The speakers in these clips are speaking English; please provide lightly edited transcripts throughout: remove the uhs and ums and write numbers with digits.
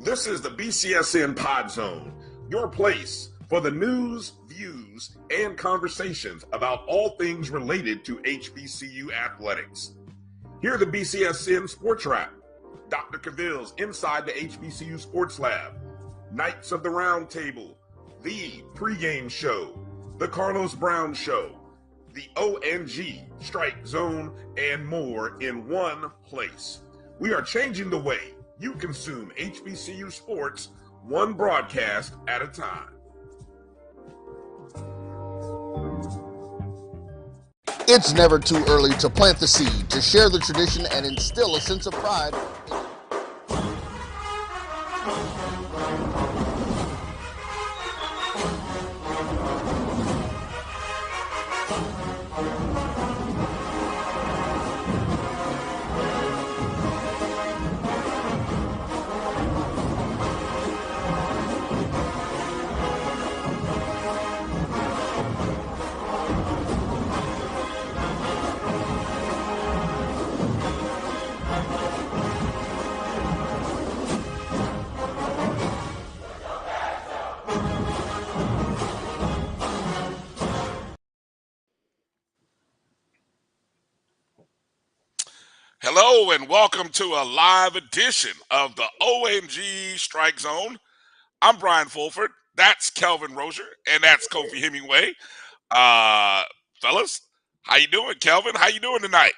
This is the BCSN Pod Zone, your place for the news, views, and conversations about all things related to HBCU athletics. Here the BCSN Sports Wrap, Dr. Cavill's Inside the HBCU Sports Lab, Knights of the Round Table, the pregame show, the Carlos Brown Show, the ONG Strike Zone, and more in one place. We are changing the way you consume HBCU sports, one broadcast at a time. It's never too early to plant the seed, to share the tradition, and instill a sense of pride. Hello and welcome to a live edition of the ONG Strike Zone. I'm Brian Fulford. That's Kelvin Rozier, and that's Kofi Hemingway. Fellas, how you doing, Kelvin? How you doing tonight?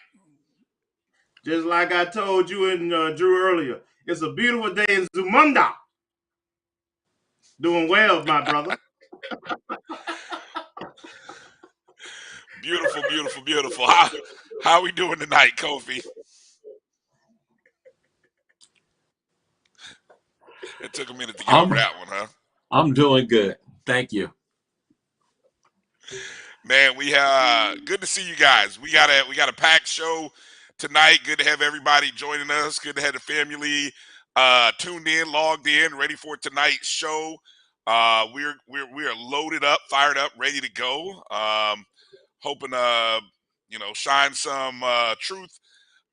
Just like I told you and Drew earlier, it's a beautiful day in Zamunda. Doing well, my brother. Beautiful, beautiful, beautiful. How we doing tonight, Kofi? It took a minute to get over that one, huh? I'm doing good. Thank you. Man, we good to see you guys. We got a packed show tonight. Good to have everybody joining us. Good to have the family tuned in, logged in, ready for tonight's show. We are loaded up, fired up, ready to go. Hoping shine some truth,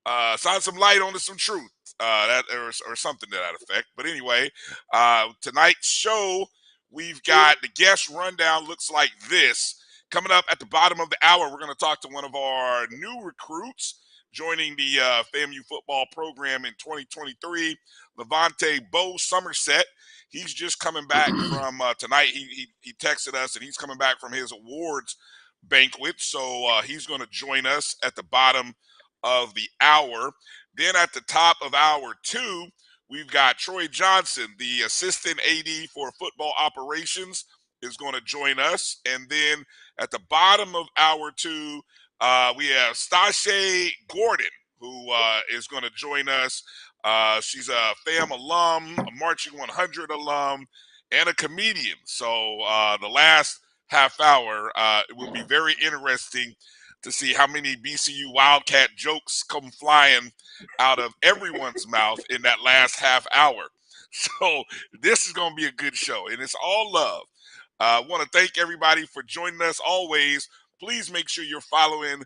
shine some light onto some truth. Or something to that effect. But anyway, tonight's show, we've got the guest rundown looks like this. Coming up at the bottom of the hour, we're going to talk to one of our new recruits joining the FAMU football program in 2023, Levontai Summersett. He's just coming back from tonight. He texted us, and he's coming back from his awards banquet. So he's going to join us at the bottom of the hour. Then at the top of hour 2, we've got Troy Johnson, the assistant AD for football operations, is going to join us. And then at the bottom of hour 2, we have Stahsay Gordon, who is going to join us. She's a FAM alum, a Marching 100 alum, and a comedian. So the last half hour, it will be very interesting to see how many BCU Wildcat jokes come flying out of everyone's mouth in that last half hour. So this is going to be a good show, and it's all love. I want to thank everybody for joining us. Always, please make sure you're following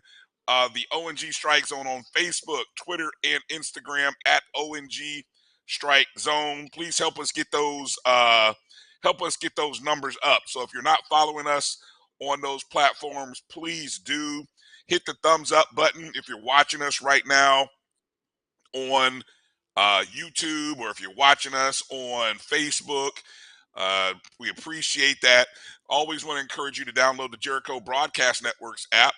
the ONG Strike Zone on Facebook, Twitter, and Instagram at ONG Strike Zone. Please help us get those numbers up. So if you're not following us on those platforms, please do. Hit the thumbs up button if you're watching us right now on YouTube, or if you're watching us on Facebook. We appreciate that. Always want to encourage you to download the Jericho Broadcast Networks app.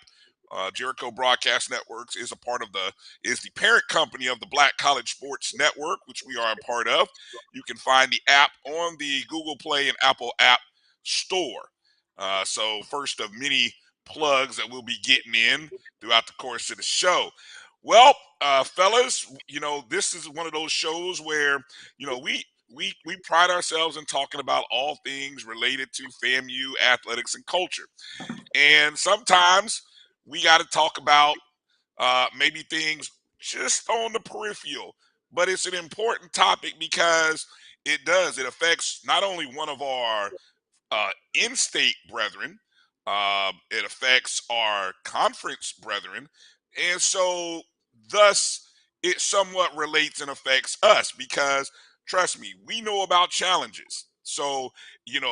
Jericho Broadcast Networks is the parent company of the Black College Sports Network, which we are a part of. You can find the app on the Google Play and Apple App Store. So first of many plugs that we'll be getting in throughout the course of the show. Well, fellas, this is one of those shows where, we pride ourselves in talking about all things related to FAMU athletics and culture. And sometimes we got to talk about maybe things just on the peripheral, but it's an important topic because it affects not only one of our in-state brethren, it affects our conference brethren, and so thus it somewhat relates and affects us because trust me, we know about challenges. So,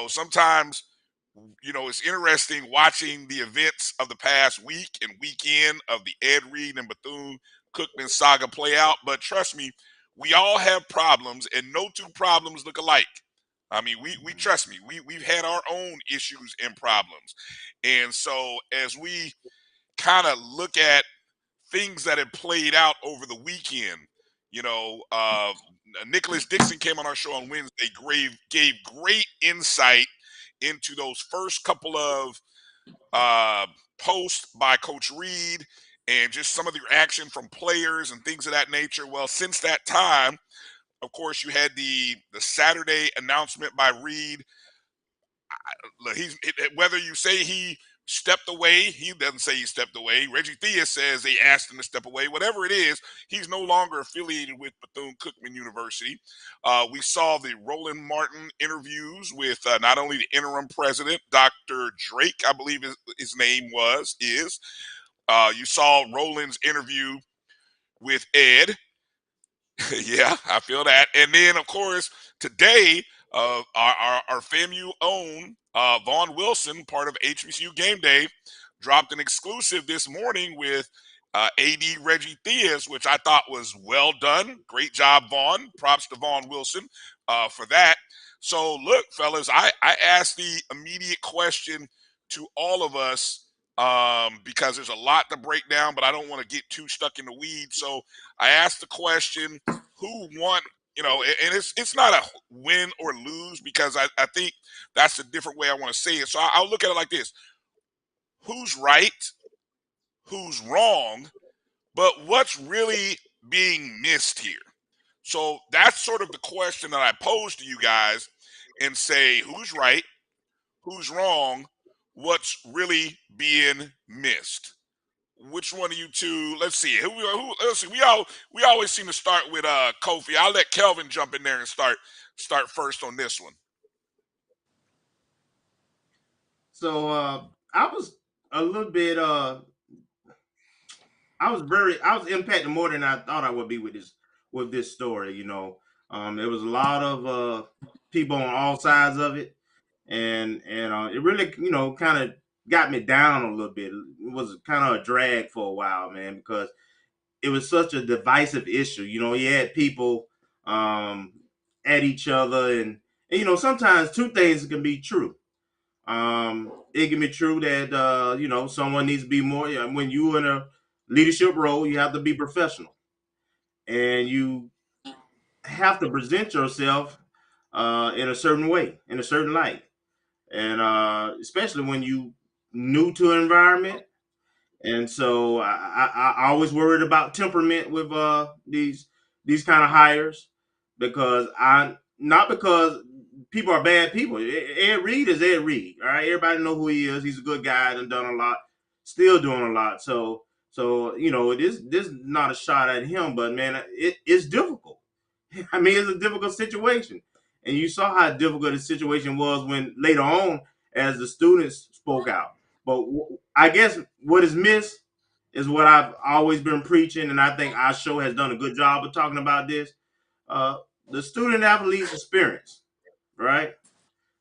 sometimes, it's interesting watching the events of the past week and weekend of the Ed Reed and Bethune-Cookman saga play out. But trust me, we all have problems, and no two problems look alike. I mean, we trust me, we've had our own issues and problems. And so as we kind of look at things that have played out over the weekend, Nicholas Dixon came on our show on Wednesday, gave great insight into those first couple of posts by Coach Reed and just some of the reaction from players and things of that nature. Well, since that time, of course, you had the Saturday announcement by Reed. Whether you say he stepped away, he doesn't say he stepped away. Reggie Theus says they asked him to step away. Whatever it is, he's no longer affiliated with Bethune-Cookman University. We saw the Roland Martin interviews with not only the interim president, Dr. Drake, I believe his name is. You saw Roland's interview with Ed. Yeah, I feel that. And then, of course, today, our FAMU own Vaughn Wilson, part of HBCU Game Day, dropped an exclusive this morning with AD Reggie Theus, which I thought was well done. Great job, Vaughn. Props to Vaughn Wilson for that. So, look, fellas, I asked the immediate question to all of us because there's a lot to break down, but I don't want to get too stuck in the weeds. So I asked the question, who won? And it's not a win or lose, because I think that's a different way I want to say it. So I'll look at it like this: who's right, who's wrong, but what's really being missed here? So that's sort of the question that I pose to you guys, and say, who's right, who's wrong, what's really being missed? Which one of you two? Let's see. Let's see. We always seem to start with Kofi. I'll let Kelvin jump in there and start first on this one. So I was a little bit I was impacted more than I thought I would be with this story. There was a lot of people on all sides of it, and it really kind of got me down a little bit. It was kind of a drag for a while, man, because it was such a divisive issue. You had people at each other, and sometimes two things can be true. It can be true that someone needs to be more. When you in a leadership role, you have to be professional, and you have to present yourself in a certain way, in a certain light, and especially when you new to an environment. And so I always worried about temperament with these kind of hires, because not because people are bad people. Ed Reed is Ed Reed. All right, everybody know who he is. He's a good guy and done a lot, still doing a lot. So this is not a shot at him, but man, it's difficult. I mean, it's a difficult situation, and you saw how difficult the situation was when later on, as the students spoke out. But I guess what is missed is what I've always been preaching, and I think our show has done a good job of talking about this. The student athlete's experience, right?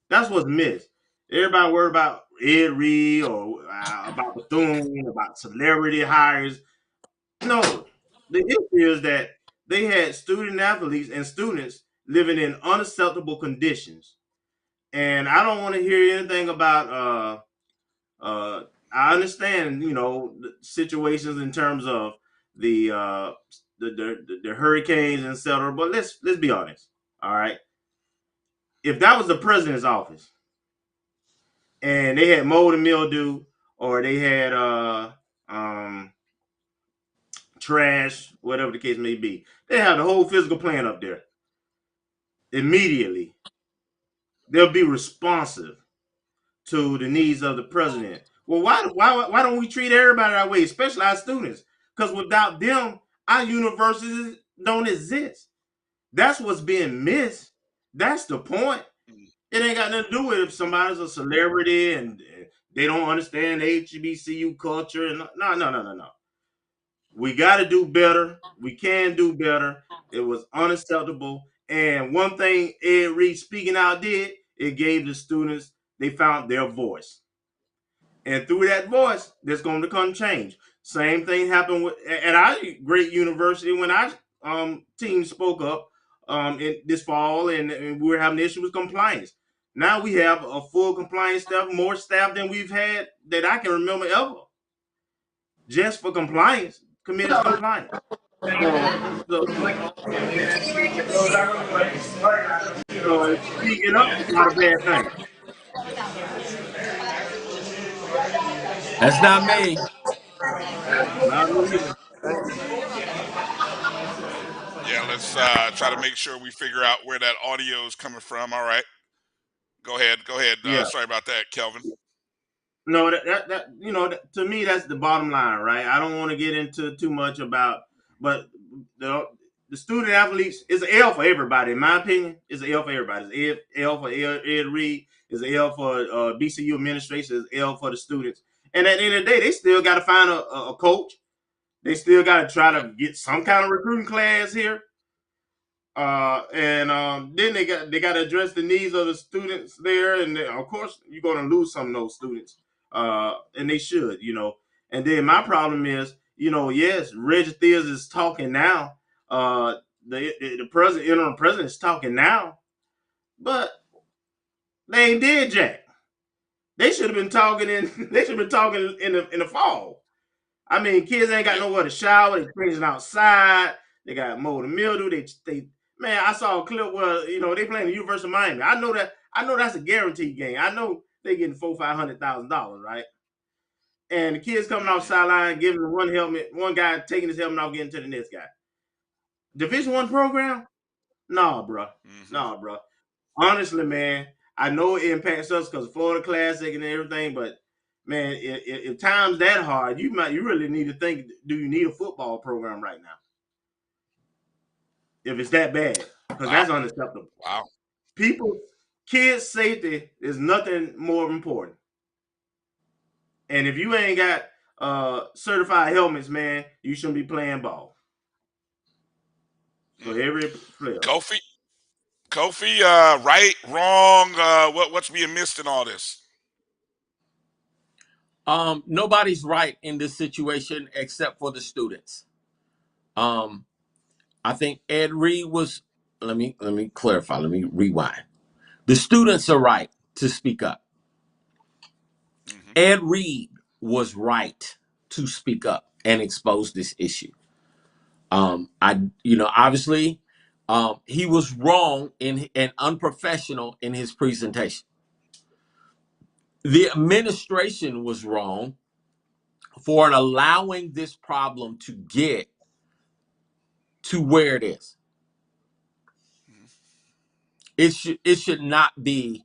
That's what's missed. Everybody worried about Ed Reed or about Bethune, about celebrity hires. No, the issue is that they had student athletes and students living in unacceptable conditions. And I don't want to hear anything about I understand, the situations in terms of the hurricanes, etc. But let's be honest. All right. If that was the president's office and they had mold and mildew, or they had trash, whatever the case may be, they have the whole physical plan up there. Immediately, they'll be responsive to the needs of the president. Well, why don't we treat everybody that way, especially our students? Because without them, our universities don't exist. That's what's being missed. That's the point. It ain't got nothing to do with if somebody's a celebrity and they don't understand HBCU culture. And no. We got to do better. We can do better. It was unacceptable, And one thing Ed Reed speaking out did, it gave the students, they found their voice. And through that voice, there's going to come change. Same thing happened at our great university when our team spoke up in this fall, and we were having issues with compliance. Now we have a full compliance staff, more staff than we've had that I can remember ever, just for compliance, committed to compliance. Speaking up is not a bad thing. That's not me. Not me either. Yeah, let's try to make sure we figure out where that audio is coming from. All right. Go ahead. Yeah. Sorry about that, Kelvin. No, to me, that's the bottom line, right? I don't want to get into too much about, but the student athletes is an L for everybody. In my opinion, it's an L for everybody. It's L for Ed Reed. It's an L for BCU administration. It's L for the students. And at the end of the day, they still got to find a coach. They still got to try to get some kind of recruiting class here. Then they got to address the needs of the students there, and of course you're going to lose some of those students, and they should, And then my problem is, yes, Reggie Theus is talking now. The president, interim president, is talking now, but they ain't did jack. They should have been talking in. They should have been talking in the fall. I mean, kids ain't got nowhere to shower. They're freezing outside. They got mold and mildew. Man, I saw a clip where they playing the University of Miami. I know that's a guaranteed game. I know they getting $400,000-$500,000, right? And the kids coming off sideline, giving them one helmet, one guy taking his helmet off, getting to the next guy. Division I program? Nah, bro. Mm-hmm. Nah, bro. Honestly, man, I know it impacts us because of Florida Classic and everything, but man, if time's that hard, you really need to think: do you need a football program right now? If it's that bad, because that's unacceptable. Wow. Kids' safety is nothing more important. And if you ain't got certified helmets, man, you shouldn't be playing ball. For every player. Kofi, right, wrong, what's being missed in all this? Nobody's right in this situation except for the students. I think Ed Reed was. Let me clarify. Let me rewind. The students are right to speak up. Mm-hmm. Ed Reed was right to speak up and expose this issue. Obviously, he was wrong and unprofessional in his presentation. The administration was wrong for allowing this problem to get to where it is. It should not be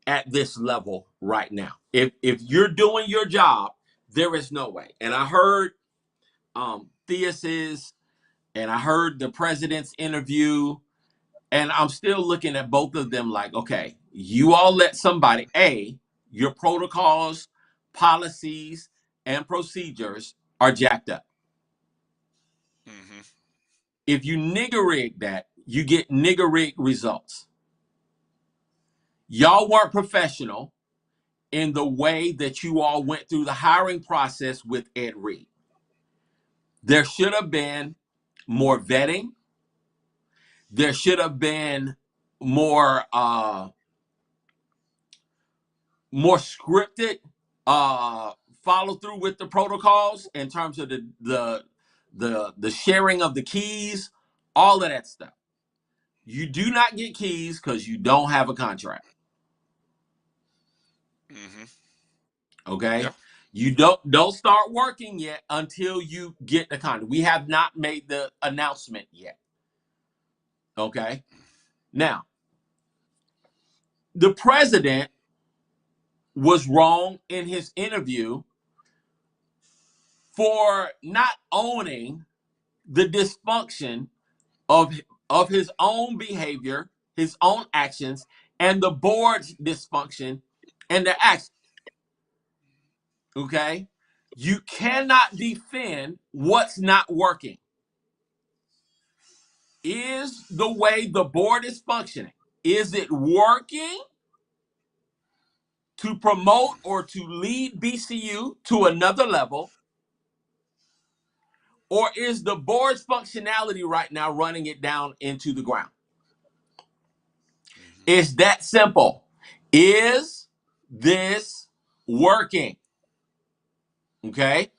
at this level right now. If you're doing your job, there is no way. And I heard Theus's, and I heard the president's interview, and I'm still looking at both of them like, okay, you all let somebody, your protocols, policies, and procedures are jacked up. Mm-hmm. If you nigger rig that, you get nigger rig results. Y'all weren't professional in the way that you all went through the hiring process with Ed Reed. There should have been more vetting. There should have been more scripted follow through with the protocols in terms of the sharing of the keys, all of that stuff. You do not get keys because you don't have a contract. Mm-hmm. Okay. Yeah. You don't start working yet until you get the contract. We have not made the announcement yet. Okay. Now, the president was wrong in his interview for not owning the dysfunction of his own behavior, his own actions, and the board's dysfunction and their actions. Okay? You cannot defend what's not working. is the way the board is functioning, is it working to promote or to lead BCU to another level? Or is the board's functionality right now running it down into the ground? It's that simple. Is this working? Okay.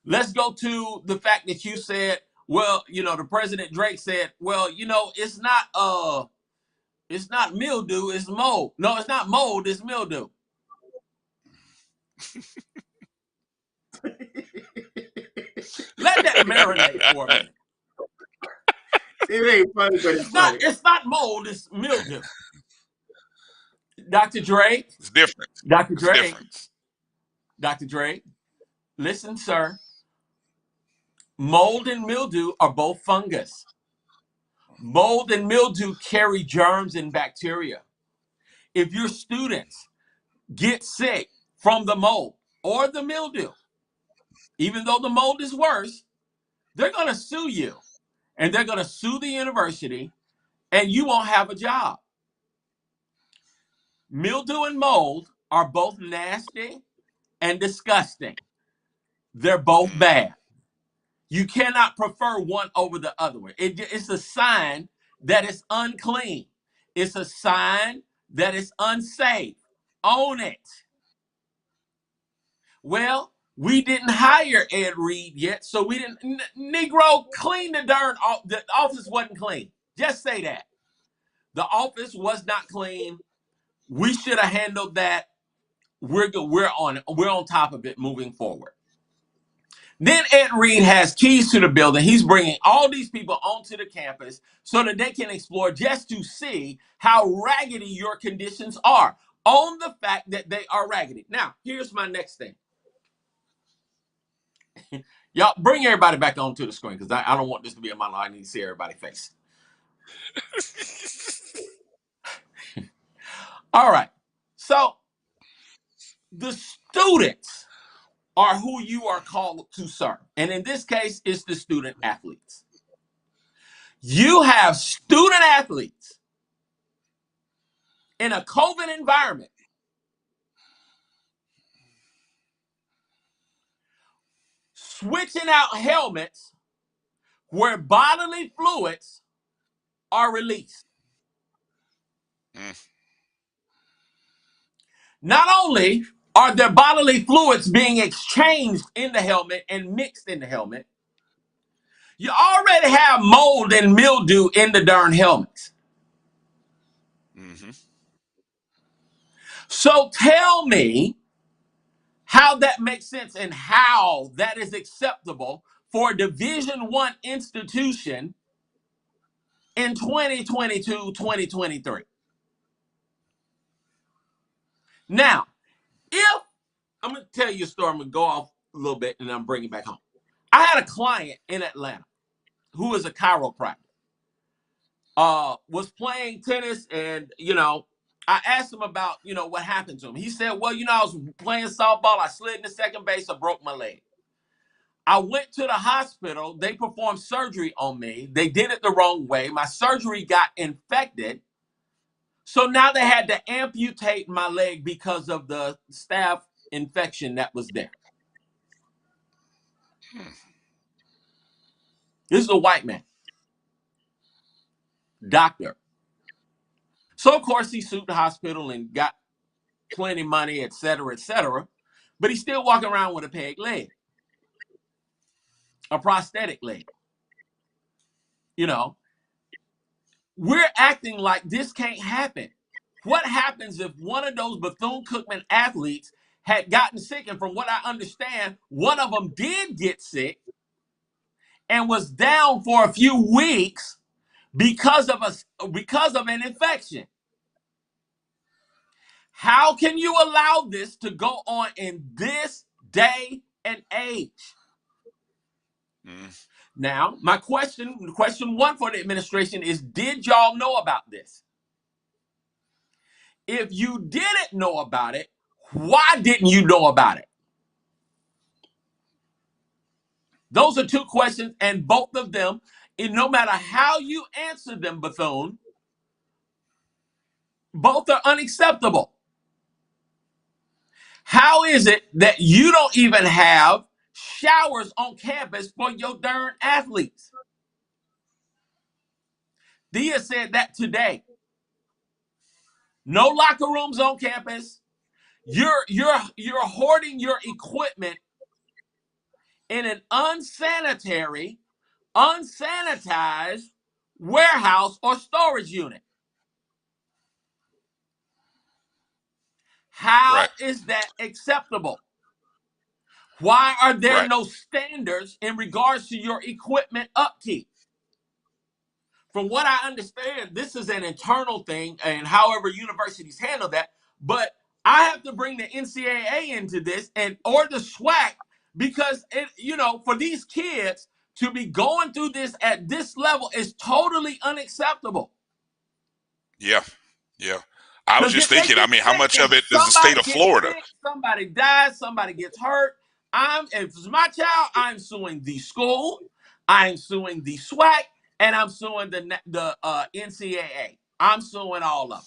Let's go to the fact that you said, well, the President Drake said, well, it's not mildew, it's mold. No, it's not mold, it's mildew. Let that marinate for a minute. It ain't funny, but it's funny. It's not mold, it's mildew. Dr. Drake. It's different. Dr. It's Drake. different. Dr. Drake, listen, sir. Mold and mildew are both fungus. Mold and mildew carry germs and bacteria. If your students get sick from the mold or the mildew, even though the mold is worse, they're going to sue you, and they're going to sue the university, and you won't have a job. Mildew and mold are both nasty and disgusting. They're both bad. You cannot prefer one over the other one. It's a sign that it's unclean. It's a sign that it's unsafe. Own it. Well, we didn't hire Ed Reed yet, so we didn't. Negro, clean the the office wasn't clean. Just say that. The office was not clean. We should have handled that. We're good. We're on it. We're on top of it moving forward. Then Ed Reed has keys to the building. He's bringing all these people onto the campus so that they can explore, just to see how raggedy your conditions are. Own the fact that they are raggedy. Now, here's my next thing. Y'all, bring everybody back onto the screen, because I don't want this to be a monologue. I need to see everybody's face. All right. So, the students are who you are called to serve. And in this case, it's the student athletes. You have student athletes in a COVID environment switching out helmets where bodily fluids are released. Not only are there bodily fluids being exchanged in the helmet and mixed in the helmet, you already have mold and mildew in the darn helmets. So tell me how that makes sense and how that is acceptable for a Division I institution in 2022, 2023. Now, if I'm going to tell you a story, I'm going to go off a little bit and I'm bringing it back home. I had a client in Atlanta who is a chiropractor, was playing tennis, and, I asked him about, what happened to him. He said, well, I was playing softball. I slid into second base. I broke my leg. I went to the hospital. They performed surgery on me. They did it the wrong way. My surgery got infected. So now they had to amputate my leg because of the staph infection that was there. This is a white man. Doctor. So, of course, he sued the hospital and got plenty of money, et cetera, but he's still walking around with a peg leg, a prosthetic leg. We're acting like this can't happen. What happens if one of those Bethune-Cookman athletes had gotten sick, and from what I understand, one of them did get sick and was down for a few weeks because of an infection? How can you allow this to go on in this day and age? Now, my question one for the administration is, did y'all know about this? If you didn't know about it, why didn't you know about it? Those are two questions, and both of them, and no matter how you answer them, Bethune, both are unacceptable. How is it that you don't even have showers on campus for your darn athletes? Dia said that today. No locker rooms on campus. You're hoarding your equipment in an unsanitized warehouse or storage unit. How is that acceptable? Why are there no standards in regards to your equipment upkeep? From what I understand, this is an internal thing, and however universities handle that. But I have to bring the NCAA into this or the SWAC, because for these kids to be going through this at this level is totally unacceptable. Yeah. I was Because just if they thinking, I get mean, how sick much and of it is the state somebody of gets Florida? sick, somebody dies, somebody gets hurt, if it's my child, I'm suing the school, I'm suing the SWAC, and I'm suing the NCAA. I'm suing all of them.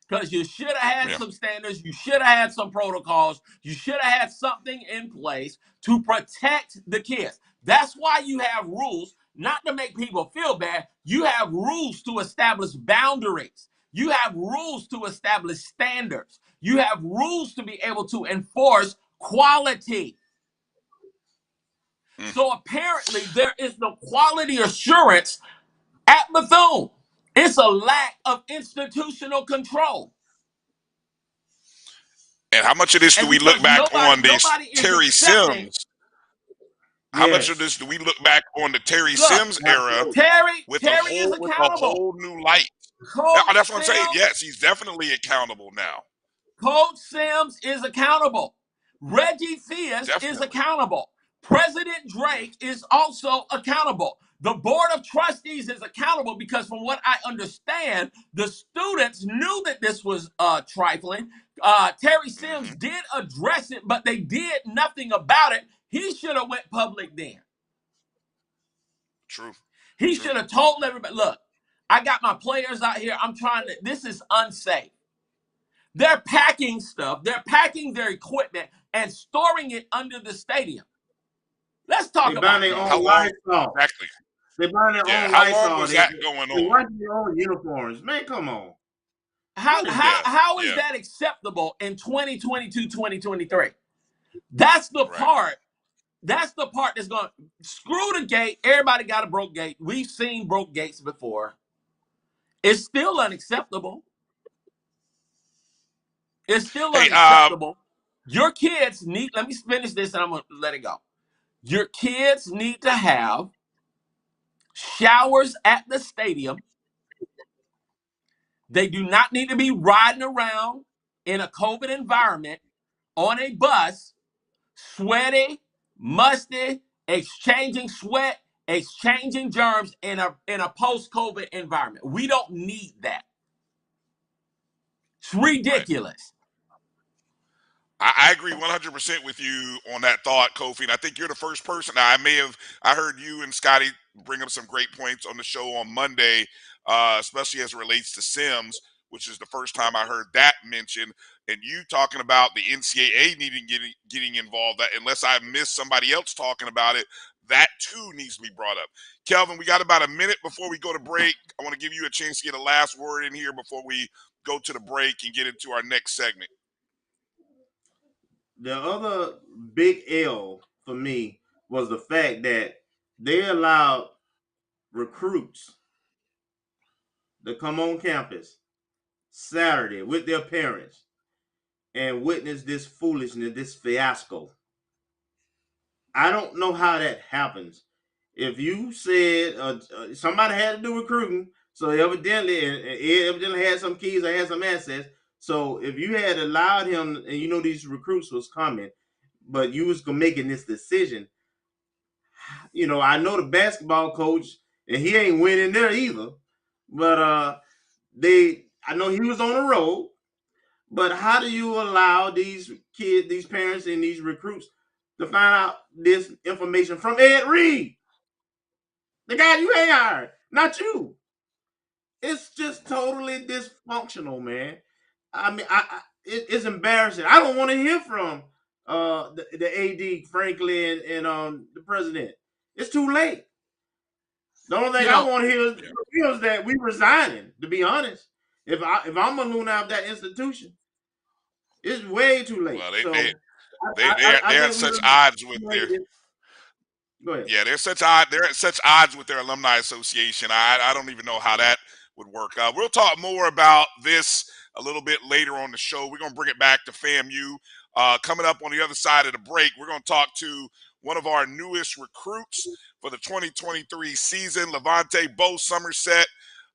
Because you should have had some standards, you should have had some protocols, you should have had something in place to protect the kids. That's why you have rules, not to make people feel bad. You have rules to establish boundaries. You have rules to establish standards. You have rules to be able to enforce quality. So apparently there is no quality assurance at Bethune. It's a lack of institutional control. And how much of this do And we look because back on this nobody is Terry accepting. Sims? How much of Yes. this do we look back on the Terry Look, Sims era Terry with is a accountable. whole new light? Coach That's what I'm saying. Sims, Yes, he's definitely accountable now. Coach Sims is accountable. Reggie Theus is Definitely. accountable. President Drake is also accountable. The Board of Trustees is accountable because, from what I understand, the students knew that this was trifling. Terry Sims did address it, but they did nothing about it. He should have went public then. True. He should have told everybody, look, I got my players out here. This is unsafe. They're packing stuff. They're packing their equipment and storing it under the stadium. Let's talk about their that. How own long? Lysol. Exactly. They buy their own How Lysol. long was that going They on? wash their own uniforms. Man, come on. How is that acceptable in 2022, 2023? That's the part. That's the part that's going to screw the gate. Everybody got a broke gate. We've seen broke gates before. It's still unacceptable. It's still unacceptable. Your kids need, let me finish this and I'm going to let it go. Your kids need to have showers at the stadium. They do not need to be riding around in a COVID environment on a bus, sweaty, musty, exchanging sweat, exchanging germs in a post-COVID environment. We don't need that. It's ridiculous. I agree 100% with you on that thought, Kofi. And I think you're the first person. Now, I heard you and Scotty bring up some great points on the show on Monday, especially as it relates to Sims, which is the first time I heard that mentioned. And you talking about the NCAA getting involved. That unless I missed somebody else talking about it, that too needs to be brought up. Kelvin, we got about a minute before we go to break. I want to give you a chance to get a last word in here before we go to the break and get into our next segment. The other big L for me was the fact that they allowed recruits to come on campus Saturday with their parents and witness this foolishness, this fiasco. I don't know how that happens. If you said somebody had to do recruiting, so evidently had some keys or had some assets. So if you had allowed him, and you know these recruits was coming, but you was making this decision, I know the basketball coach, and he ain't winning there either. But I know he was on the road. But how do you allow these kids, these parents, and these recruits to find out this information from Ed Reed, the guy you ain't hired, not you. It's just totally dysfunctional, man. I mean, it's embarrassing. I don't want to hear from the AD, frankly, and the president. It's too late. The only thing I want to hear is that we resigning. To be honest, if I'm a loon out of that institution, it's way too late. Well, So they're at such odds with their. Go ahead. Yeah, they're at such odds with their alumni association. I don't even know how that would work. We'll talk more about this a little bit later on the show. We're gonna bring it back to FAMU. Coming up on the other side of the break, we're gonna talk to one of our newest recruits for the 2023 season, Levontai Summersett,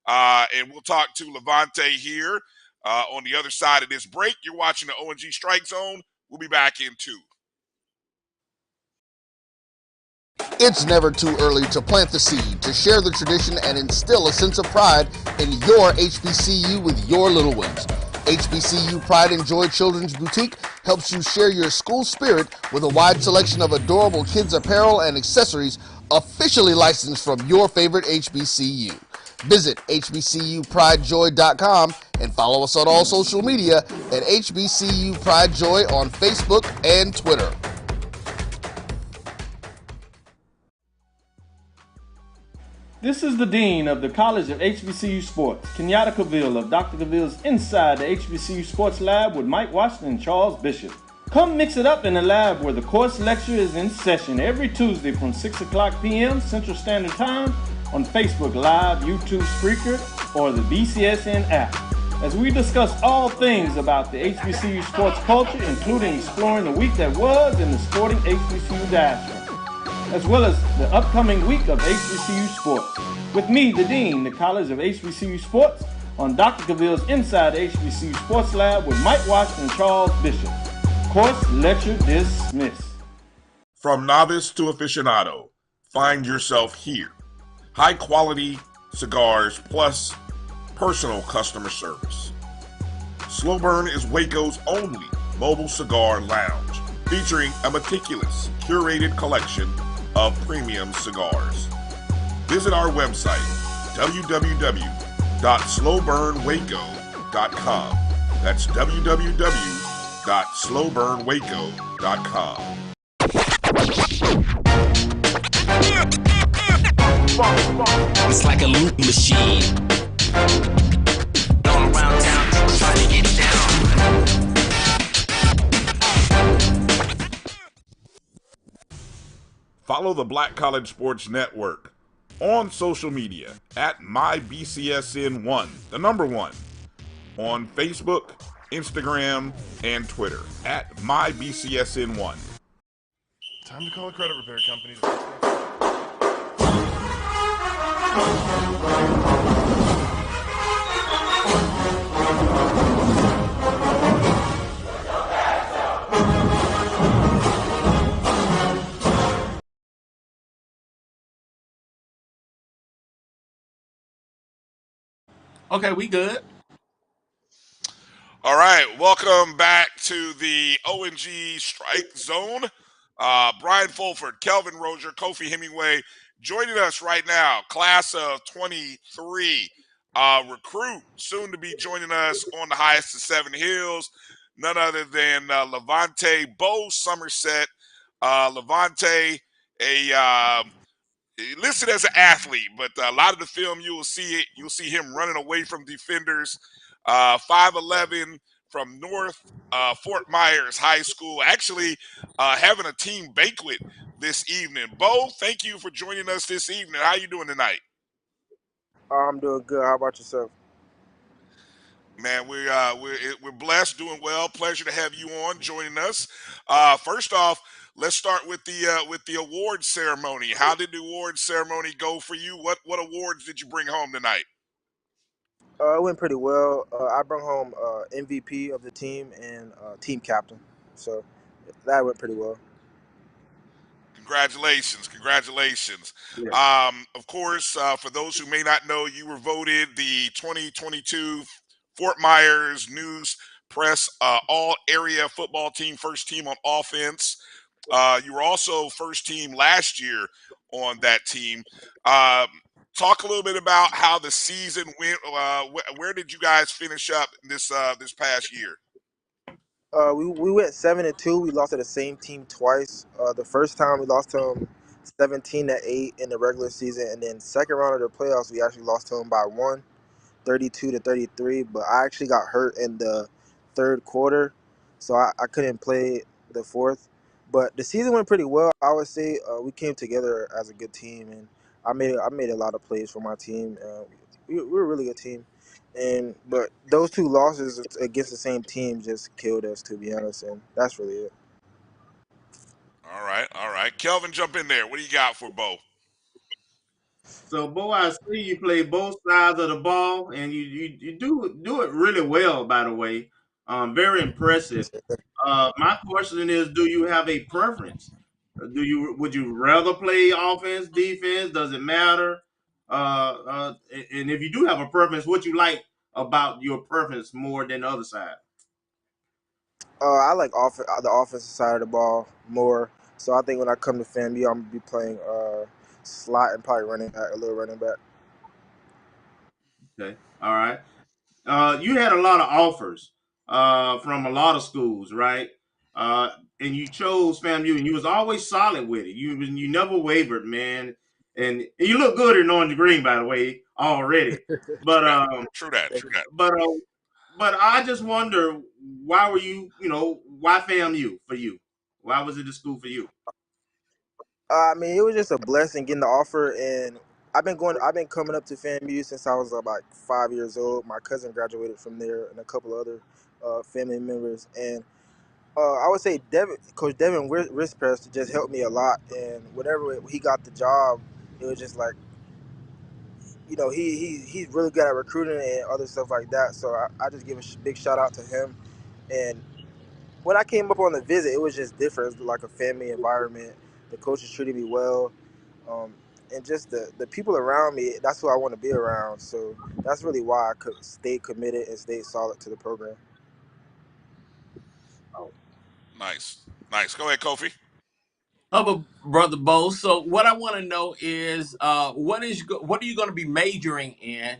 and we'll talk to Levontai here on the other side of this break. You're watching the O&G Strike Zone. We'll be back in 2. It's never too early to plant the seed, to share the tradition, and instill a sense of pride in your HBCU with your little ones. HBCU Pride and Joy Children's Boutique helps you share your school spirit with a wide selection of adorable kids' apparel and accessories officially licensed from your favorite HBCU. Visit hbcupridejoy.com and follow us on all social media at HBCU Pride Joy on Facebook and Twitter. This is the Dean of the College of HBCU Sports, Kenyatta Cavill of Dr. Cavill's Inside the HBCU Sports Lab with Mike Washington and Charles Bishop. Come mix it up in the lab where the course lecture is in session every Tuesday from 6 o'clock p.m. Central Standard Time on Facebook Live, YouTube Spreaker, or the BCSN app, as we discuss all things about the HBCU sports culture, including exploring the week that was in the sporting HBCU diaspora, as well as the upcoming week of HBCU sports. With me, the Dean, the College of HBCU Sports, on Dr. Cavill's Inside the HBCU Sports Lab with Mike Washington and Charles Bishop. Course lecture dismissed. From novice to aficionado, find yourself here. High quality cigars plus personal customer service. Slow Burn is Waco's only mobile cigar lounge, featuring a meticulous, curated collection of premium cigars. Visit our website, www.slowburnwaco.com. That's www.slowburnwaco.com. It's like a loop machine. Going around town trying to get down. Follow the Black College Sports Network on social media at MyBCSN1, the number 1, on Facebook, Instagram, and Twitter at MyBCSN1. Time to call a credit repair company. Okay, we good. All right, welcome back to the O&G Strike Zone. Brian Fulford, Kelvin Rozier, Kofi Hemingway joining us right now. Class of 23 recruit, soon to be joining us on the highest of Seven Hills. None other than Levontai Summersett. Levontai, listed as an athlete, but a lot of the film you'll see him running away from defenders. 5'11" from North Fort Myers High School, actually having a team banquet this evening. Bo, thank you for joining us this evening. How you doing tonight? I'm doing good. How about yourself? Man, we're blessed, doing well. Pleasure to have you on, joining us. First off, let's start with the award ceremony. How did the award ceremony go for you? What awards did you bring home tonight? It went pretty well. I brought home MVP of the team and team captain, so that went pretty well. Congratulations. Yeah. Of course, for those who may not know, you were voted the 2022 Fort Myers News Press all area football team, first team on offense. You were also first team last year on that team. Talk a little bit about how the season went. Where did you guys finish up this past year? We went 7-2. We lost to the same team twice. The first time we lost to them 17-8 in the regular season, and then second round of the playoffs we actually lost to them by one. 32-33, but I actually got hurt in the third quarter, so I couldn't play the fourth. But the season went pretty well. I would say we came together as a good team, and I made a lot of plays for my team. We were a really good team, but those two losses against the same team just killed us, to be honest, and that's really it. All right. Kelvin, jump in there. What do you got for Bo? So, Bo, I see you play both sides of the ball, and you do it really well. By the way, very impressive. My question is, do you have a preference? Would you rather play offense, defense? Does it matter? And if you do have a preference, what you like about your preference more than the other side? I like the offensive side of the ball more. So I think when I come to FAMU, I'm gonna be playing slot and probably running back, a little running back. Okay, all right. You had a lot of offers from a lot of schools, right? Uh, and you chose FAMU, and you was always solid with it. You never wavered, man. And you look good in orange green, by the way, already. But True that. but uh, but I just wonder, why were why FAMU for you? Why was it the school for you? I mean, it was just a blessing getting the offer, and I've been coming up to FAMU since I was about 5 years old. My cousin graduated from there, and a couple other family members, and I would say Coach Devin Rispress just helped me a lot, and whenever he got the job, it was just like, he's really good at recruiting and other stuff like that. So I just give a big shout out to him. And when I came up on the visit, it was just different. It was like a family environment. The coaches treated me well, um, and just the people around me. That's who I want to be around. So that's really why I could stay committed and stay solid to the program. Nice. Go ahead, Kofi. But brother Bo, so what I want to know is, what are you going to be majoring in,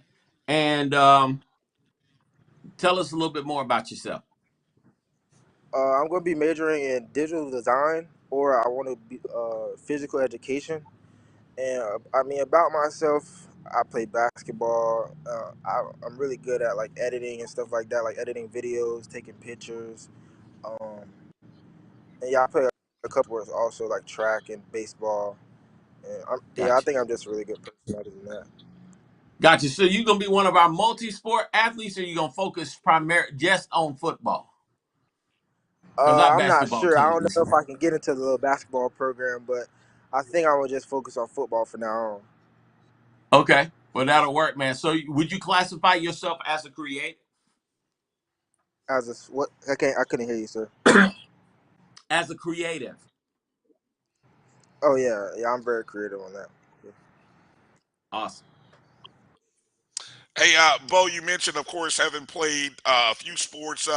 and tell us a little bit more about yourself. I'm going to be majoring in digital design, or I want to be physical education. And I mean, about myself, I play basketball. I'm really good at like editing and stuff like that, like editing videos, taking pictures. Um, and yeah, I play a couple sports also, like track and baseball. And I Gotcha. think I'm just a really good person other than that. Gotcha. So you gonna be one of our multi-sport athletes, or you gonna focus primarily just on football? Because our I'm not basketball sure. I team don't is know if I can get into the little basketball program, but I think I will just focus on football for now on. okay. Well, that'll work, man. So would you classify yourself as a creative? What? I couldn't hear you, sir. As a creative. Oh yeah. I'm very creative on that. Yeah. Awesome. Hey, Bo, you mentioned, of course, having played a few sports.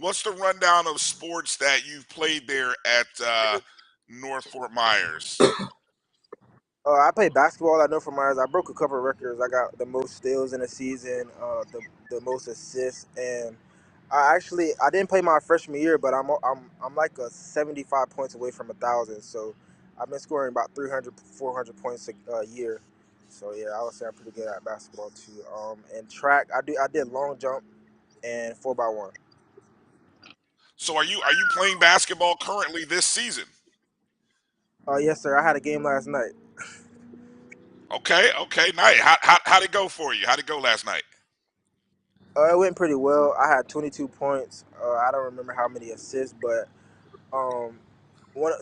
What's the rundown of sports that you've played there at North Fort Myers? I played basketball at North Myers. I broke a couple of records. I got the most steals in a season, the most assists, and I didn't play my freshman year, but I'm like 75 points away from 1,000. So I've been scoring about 300, 400 points a year. So yeah, I would say I'm pretty good at basketball too. And track, I did long jump and 4x1. So are you playing basketball currently this season? Yes sir. I had a game last night. Okay, nice. How'd it go for you? How'd it go last night? It went pretty well. I had 22 points. I don't remember how many assists, but um,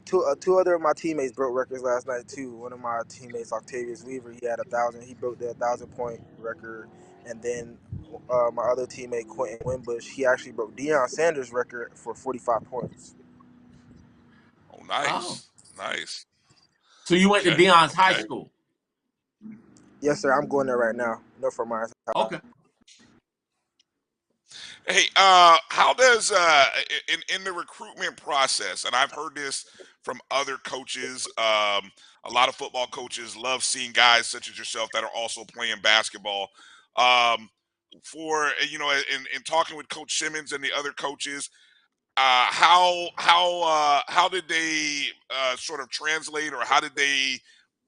two other of my teammates broke records last night too. One of my teammates, Octavius Weaver, he had 1,000. He broke the 1,000 point record, and then my other teammate Quentin Winbush, he actually broke Deion Sanders' record for 45 points. Oh, Oh. nice. So you went to Deion's high Okay. school? Yes, sir. I'm going there right now. North Fort Myers High. Okay. Hey, how does in the recruitment process, and I've heard this from other coaches, a lot of football coaches love seeing guys such as yourself that are also playing basketball. Um, for in talking with Coach Simmons and the other coaches, how did they sort of translate, or how did they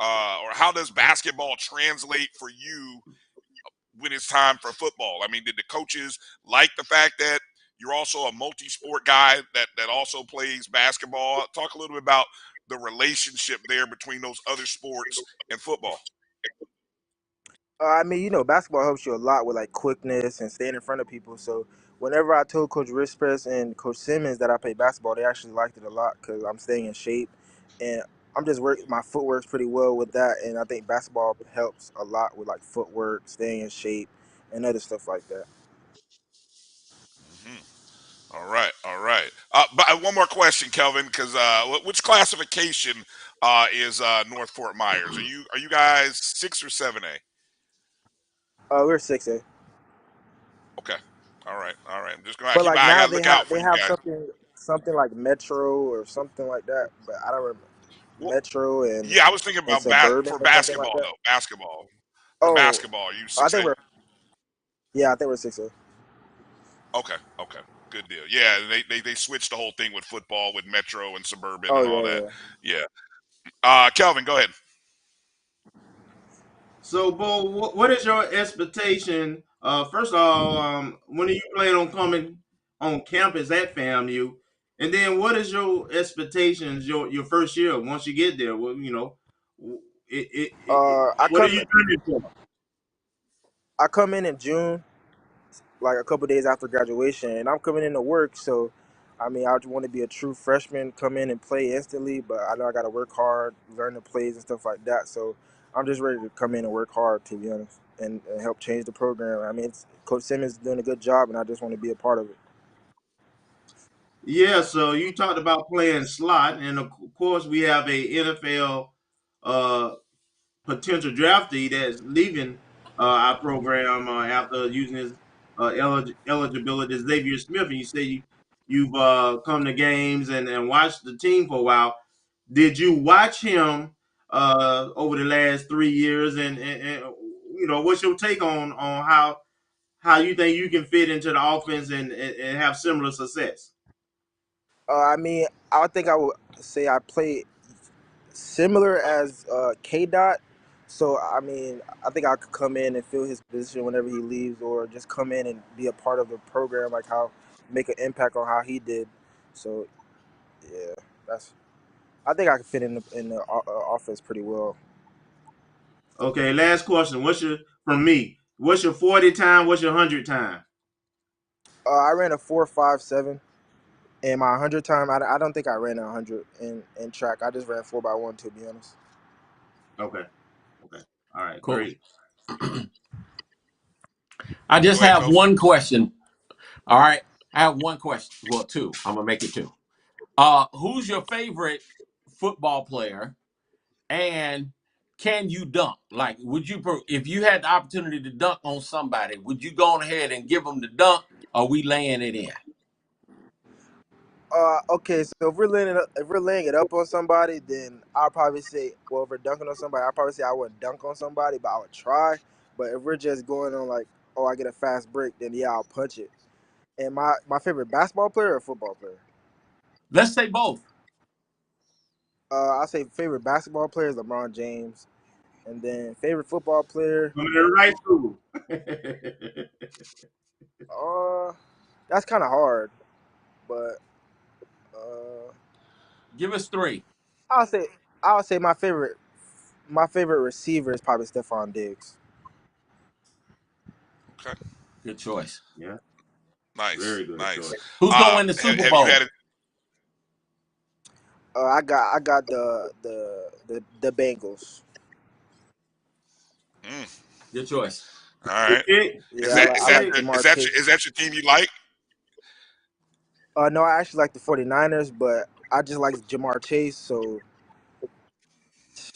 or how does basketball translate for you when it's time for football? I mean, did the coaches like the fact that you're also a multi-sport guy that also plays basketball? Talk a little bit about the relationship there between those other sports and football. I mean, basketball helps you a lot with like quickness and staying in front of people. So whenever I told Coach Rispers and Coach Simmons that I play basketball, they actually liked it a lot because I'm staying in shape, and I'm just work. My footwork's pretty well with that, and I think basketball helps a lot with like footwork, staying in shape, and other stuff like that. Mhm. All right, all right. But one more question, Kelvin, because which classification is North Fort Myers? Are you guys 6 or 7A? We're 6A, Okay. All right. I'm just gonna but keep. like I now gotta they look out have for they you have guys. something like Metro or something like that, but I don't remember Well, Metro yeah, I was thinking and about Suburban for or something like basketball that. though. Basketball. For Oh, basketball, are you I six think A? we're 6A. Okay, okay. Good deal. Yeah, they switched the whole thing with football with Metro and Suburban Oh and all yeah, that. yeah. Yeah. Kelvin, go ahead. So, Bo, what is your expectation? First of all, when are you planning on coming on campus at FAMU? And then, what is your expectations your first year once you get there? Well, I what are come you training for? I come in June, like a couple days after graduation, and I'm coming in to work. So, I mean, I just want to be a true freshman, come in and play instantly. But I know I got to work hard, learn the plays and stuff like that. So, I'm just ready to come in and work hard, to be honest, and help change the program. I mean, Coach Simmons is doing a good job, and I just want to be a part of it. Yeah, so you talked about playing slot, and of course, we have a NFL uh, potential draftee that's leaving our program after using his eligibility, Xavier Smith. And you say you've come to games and watched the team for a while. Did you watch him over the last 3 years? And what's your take on how you think you can fit into the offense and have similar success? I mean, I think I would say I play similar as K Dot. So I mean, I think I could come in and fill his position whenever he leaves, or just come in and be a part of the program, like how make an impact on how he did. So yeah, that's. I think I could fit in the offense pretty well. Okay, last question. From me? What's your 40 time? What's your 100 time? I ran a 4.57, and my 100 time. I don't think I ran a 100 in track. I just ran 4x1, to be honest. Okay. Okay. All right. Cool. Great. I Go just ahead, have coach. one question. All right. I have one question. Well, two. I'm gonna make it two. Who's your favorite football player, and can you dunk? Like, if you had the opportunity to dunk on somebody, would you go on ahead and give them the dunk, or are we laying it in? Okay, so if we're laying it up on somebody, then I'll probably say, well, if we're dunking on somebody, I'll probably say I wouldn't dunk on somebody, but I would try. But if we're just going on like, oh, I get a fast break, then yeah, I'll punch it. And my favorite basketball player or football player? Let's say both. I say favorite basketball player is LeBron James, and then favorite football player, Coming to the right school. uh, that's kind of hard, but uh, Give us three. I'll say I'll say my favorite receiver is probably Stephon Diggs. Okay. Good choice. Yeah. Nice, Very good nice. choice. Who's gonna win the Super Have you Bowl? had it? I got the Bengals. Mm, Good choice. all Good right. pick. Is Yeah, that Good is I that like pick. the, Jamar Chase. is that your team you like? No, I actually like the 49ers, but I just like Jamar Chase, so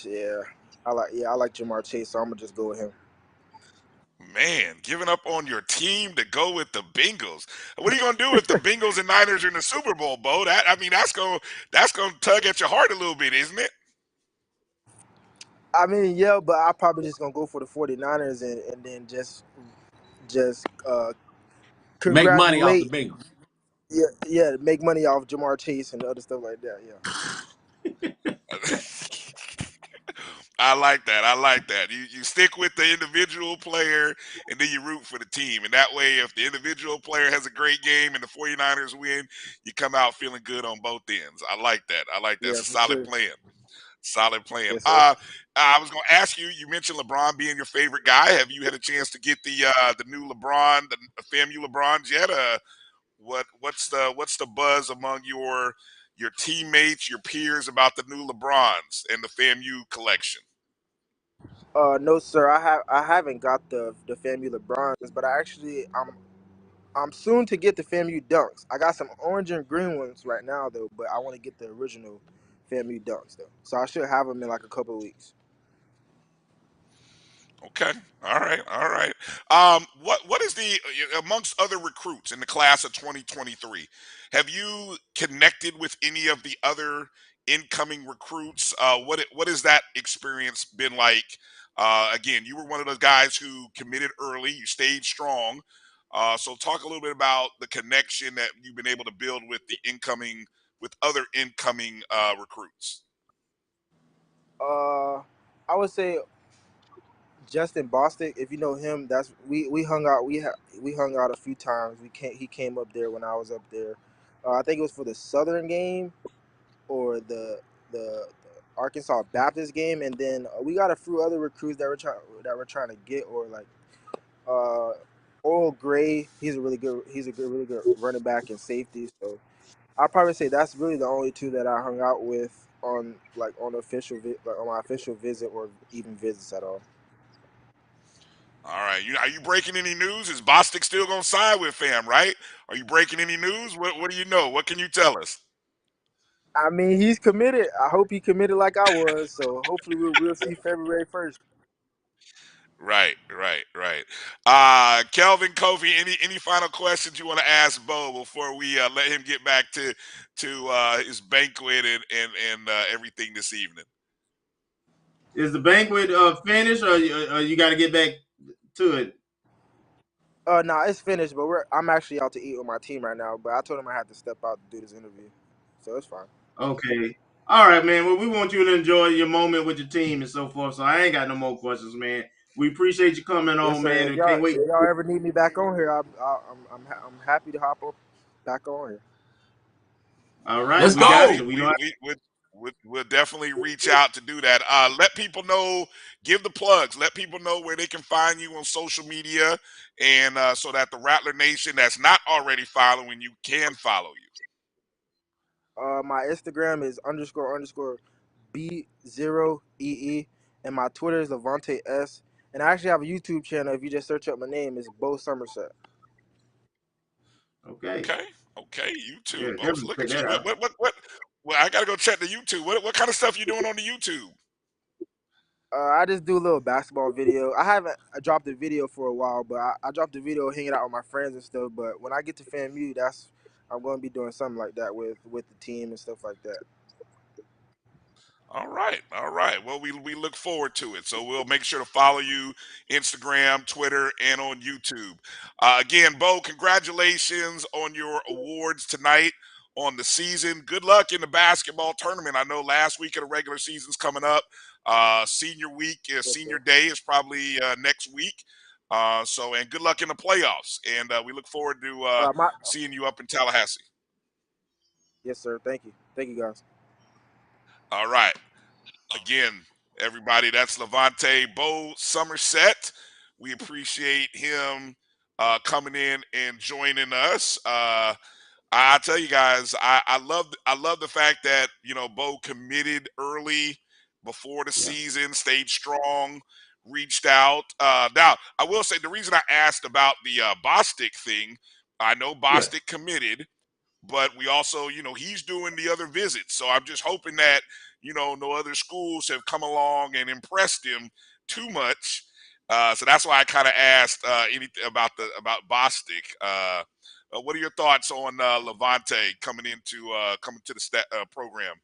yeah. I like Jamar Chase, so I'm gonna just go with him. Man, giving up on your team to go with the Bengals. What are you gonna do if the Bengals and Niners are in the Super Bowl, Bo? That's gonna tug at your heart a little bit, isn't it? I mean, yeah, but I probably just gonna go for the 49ers and then just Make money off the congratulate. Bengals. Yeah, make money off Jamar Chase and other stuff like that. Yeah. I like that. I like that. You stick with the individual player and then you root for the team. And that way, if the individual player has a great game and the 49ers win, you come out feeling good on both ends. I like that. I like that. Yeah, That's a for solid sure. plan. Solid plan. Yes, sir. I was going to ask you. You mentioned LeBron being your favorite guy. Have you had a chance to get the new LeBron, the FAMU LeBrons yet? What's the buzz among your teammates, your peers about the new LeBrons and the FAMU collection? No, sir. I haven't got the FAMU LeBrons, but I'm soon to get the FAMU Dunks. I got some orange and green ones right now though, but I want to get the original FAMU Dunks though. So I should have them in like a couple of weeks. Okay. All right. All right. What is the amongst other recruits in the class of 2023? Have you connected with any of the other incoming recruits? What has that experience been like? Again, you were one of those guys who committed early. You stayed strong. So talk a little bit about the connection that you've been able to build with other incoming recruits. Uh, I would say Justin Bostic, if you know him, that's we hung out. We hung out a few times. He came up there when I was up there. I think it was for the Southern game or the Arkansas Baptist game, and then we got a few other recruits that we're trying to get, or like uh, Oral Gray. Really good running back and safety. So I'll probably say that's really the only two that I hung out with on like on my official visit or even visits at all. All right. Are you breaking any news? Is Bostic still gonna sign with Fam? Right? Are you breaking any news? What do you know? What can you tell us? I mean, he's committed. I hope he committed like I was. So hopefully we'll see February 1st. Right, right, right. Kelvin Kofi, any final questions you want to ask Bo before we let him get back to his banquet and everything this evening? Is the banquet finished, or you got to get back to it? No, it's finished, but I'm actually out to eat with my team right now. But I told him I had to step out to do this interview, so it's fine. Okay. All right, man. Well, we want you to enjoy your moment with your team and so forth. So I ain't got no more questions, man. We appreciate you coming Yes, on, sir. man, If and can't wait. y'all ever need me back on here, I'm happy to hop up back on here. All right, Let's we got go. you. We know. We'll definitely reach out to do that. Let people know, give the plugs, let people know where they can find you on social media, and so that the Rattler Nation that's not already following you can follow you. My Instagram is __ B0EE, and my Twitter is Levontai S. And I actually have a YouTube channel. If you just search up my name, it's Bo Summersett. Okay. Okay, okay, Yeah, YouTube. Oh, definitely look check at you. that out. What? Well, I gotta go check the YouTube. What kind of stuff you doing on the YouTube? I just do a little basketball video. I haven't dropped a video for a while, but I dropped a video hanging out with my friends and stuff. But when I get to FAMU, I'm going to be doing something like that with the team and stuff like that. All right, all right. Well, we look forward to it. So we'll make sure to follow you Instagram, Twitter, and on YouTube. Again, Bo, congratulations on your awards tonight on the season. Good luck in the basketball tournament. I know last week of the regular season's coming up. Senior week, Yes, senior sir. day is probably next week. And good luck in the playoffs. And we look forward to My seeing you up in Tallahassee. Yes, sir. Thank you, guys. All right. Again, everybody, that's Levontai Bo Summersett. We appreciate him coming in and joining us. I tell you guys, I love the fact that Bo committed early before the Yeah. season, stayed strong, reached out. Now, I will say the reason I asked about the Bostic thing, I know Yeah. Bostic committed, but we also, he's doing the other visits. So I'm just hoping that, no other schools have come along and impressed him too much. So that's why I kind of asked anything about Bostic. What are your thoughts on Levontai coming to the program?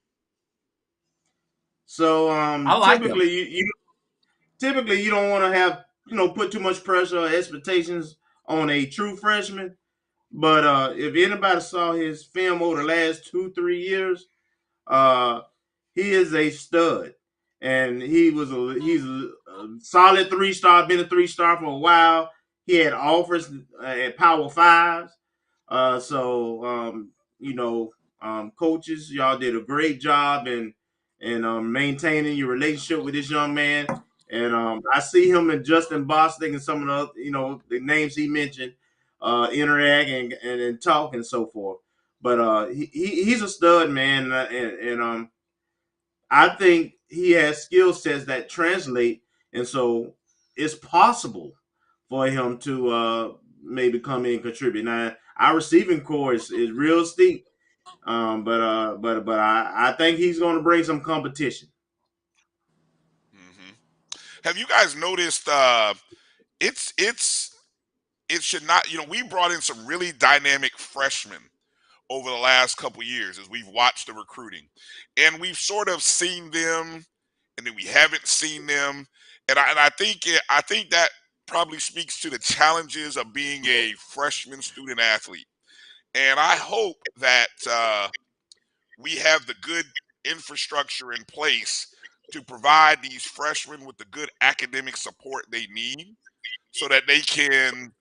So I like him. typically you don't want to have put too much pressure or expectations on a true freshman. But if anybody saw his film over the last 2-3 years, he is a stud, and he's a solid 3-star. Been a 3-star for a while. He had offers at Power Fives. So coaches, y'all did a great job in maintaining your relationship with this young man. And I see him and Justin Bostic and some of the names he mentioned interact and talk and so forth. But he's a stud, man, and I think he has skill sets that translate, and so it's possible for him to maybe come in and contribute. Now, our receiving core is real steep, but I think he's going to bring some competition. Mm-hmm. Have you guys noticed? It should not. We brought in some really dynamic freshmen over the last couple years as we've watched the recruiting, and we've sort of seen them, and then we haven't seen them, and I think that probably speaks to the challenges of being a freshman student athlete. And I hope that we have the good infrastructure in place to provide these freshmen with the good academic support they need so that they can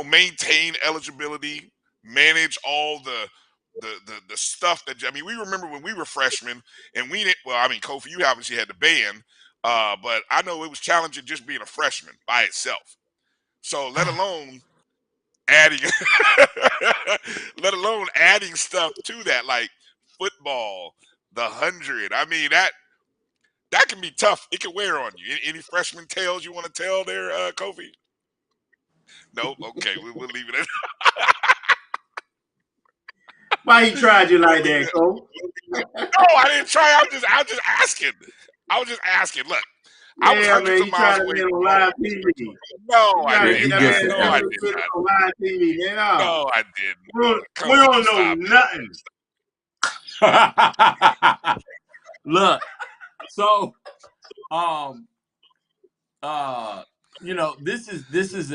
maintain eligibility, manage all the stuff that we remember when we were freshmen and we didn't. Well, Kofi, you obviously had the band, but I know it was challenging just being a freshman by itself. So let alone adding, stuff to that like football, the 100. That can be tough. It can wear on you. Any freshman tales you want to tell there, Kofi? Nope. Okay, we'll leave it at. Why he tried you like that, Cole? No, I didn't try. I was just asking. Look, I was hundreds of miles away from live TV. No, I didn't. No, I did not. On live TV, man. No, I didn't. We don't know nothing. Look, so this is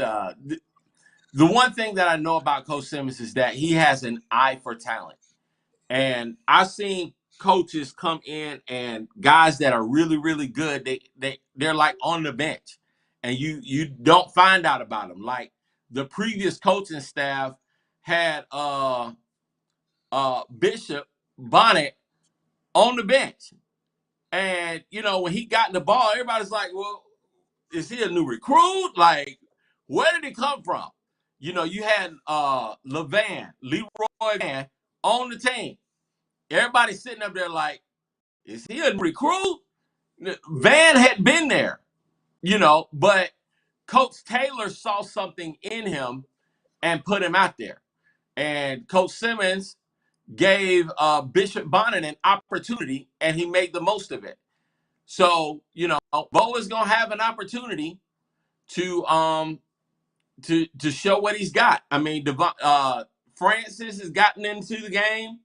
the one thing that I know about Coach Simmons is that he has an eye for talent. And I've seen coaches come in and guys that are really, really good, they're like on the bench. And you don't find out about them. Like the previous coaching staff had Bishop Bonnet on the bench. And when he got the ball, everybody's like, well, is he a new recruit? Like, where did he come from? You had Leroy Van on the team. Everybody's sitting up there like, is he a recruit? Van had been there, but Coach Taylor saw something in him and put him out there. And Coach Simmons gave Bishop Bonnet an opportunity, and he made the most of it. So, Bo is going to have an opportunity to show what he's got. Francis has gotten into the game,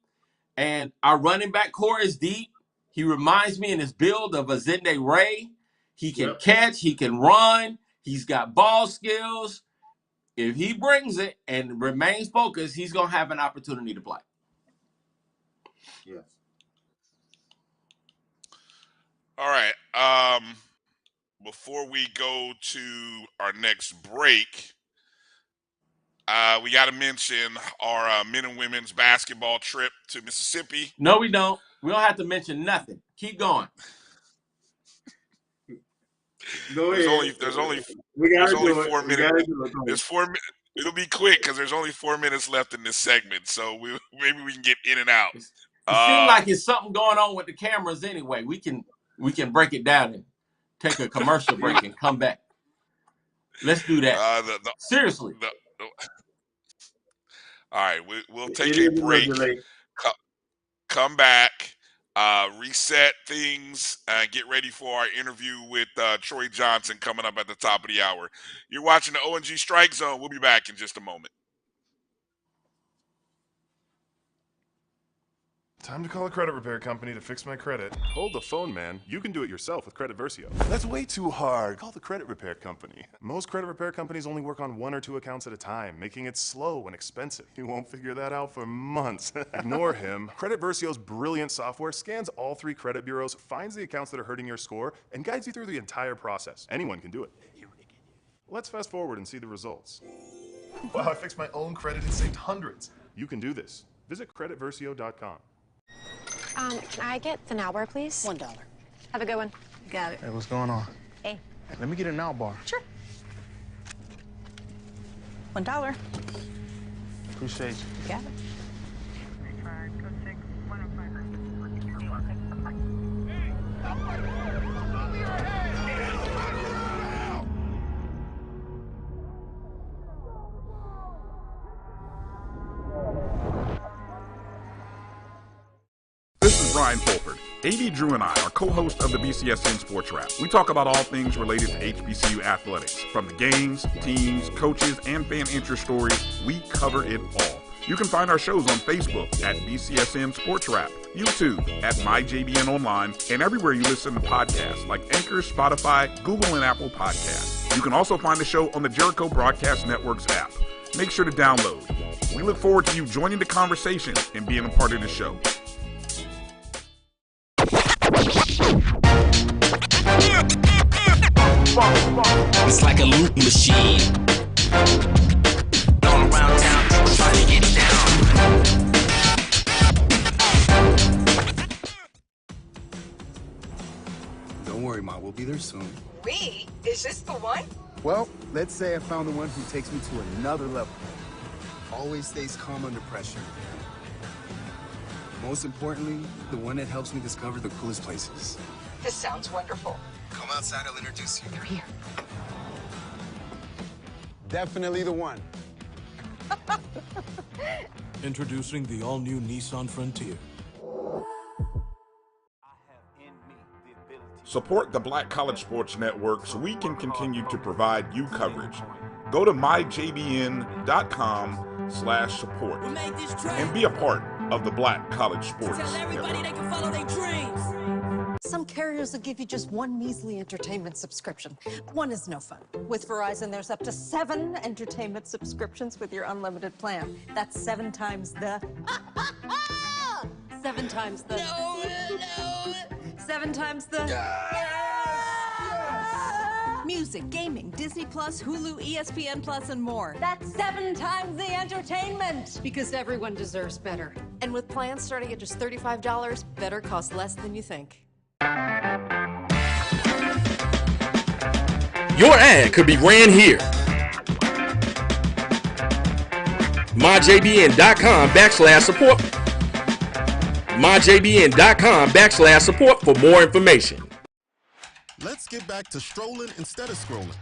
and our running back core is deep. He reminds me in his build of Azende Ray. He can catch, he can run, he's got ball skills. If he brings it and remains focused, he's going to have an opportunity to play. Yes. All right. Before we go to our next break, we got to mention our men and women's basketball trip to Mississippi. No, we don't. We don't have to mention nothing. Keep going. Go ahead. There's only 4 minutes. It'll be quick because there's only 4 minutes left in this segment, so maybe we can get in and out. It seems like it's something going on with the cameras anyway. We can break it down and take a commercial break and come back. Let's do that. Seriously. All right, we'll take a break. Come back. reset things, and get ready for our interview with Troy Johnson coming up at the top of the hour. You're watching the O&G Strike Zone. We'll be back in just a moment. Time to call a credit repair company to fix my credit. Hold the phone, man. You can do it yourself with Credit Versio. That's way too hard. Call the credit repair company. Most credit repair companies only work on 1 or 2 accounts at a time, making it slow and expensive. You won't figure that out for months. Ignore him. Credit Versio's brilliant software scans all 3 credit bureaus, finds the accounts that are hurting your score, and guides you through the entire process. Anyone can do it. Let's fast forward and see the results. Wow, I fixed my own credit and saved hundreds. You can do this. Visit creditversio.com. Can I get the now bar, please? $1. Have a good one. Got it. Hey, what's going on? Hey. Let me get a now bar. Sure. $1. Appreciate you. Got it. This is Brian Fulford. AD Drew and I are co-hosts of the BCSN Sports Wrap. We talk about all things related to HBCU athletics. From the games, teams, coaches, and fan interest stories, we cover it all. You can find our shows on Facebook at BCSN Sports Wrap, YouTube at MyJBN Online, and everywhere you listen to podcasts like Anchor, Spotify, Google, and Apple Podcasts. You can also find the show on the Jericho Broadcast Network's app. Make sure to download. We look forward to you joining the conversation and being a part of the show. It's like a loop machine. All around town, people trying to get down. Don't worry, Ma. We'll be there soon. We? Is this the one? Well, let's say I found the one who takes me to another level. Always stays calm under pressure. Most importantly, the one that helps me discover the coolest places. This sounds wonderful. Come outside, I'll introduce you. They're here. Definitely the one. Introducing the all-new Nissan Frontier. Support the Black College Sports Network so we can continue to provide you coverage. Go to myjbn.com/support and be a part of the Black College Sports Network. They can follow their dreams. Some carriers will give you just one measly entertainment subscription. One is no fun. With Verizon, there's up to 7 entertainment subscriptions with your unlimited plan. That's 7 times the... 7 times the... No. 7 times the... Music, gaming, Disney Plus, Hulu, ESPN Plus, and more. That's 7 times the entertainment. Because everyone deserves better. And with plans starting at just $35, better costs less than you think. Your ad could be ran here. MyJBN.com/support. MyJBN.com/support for more information. Let's get back to strolling instead of scrolling.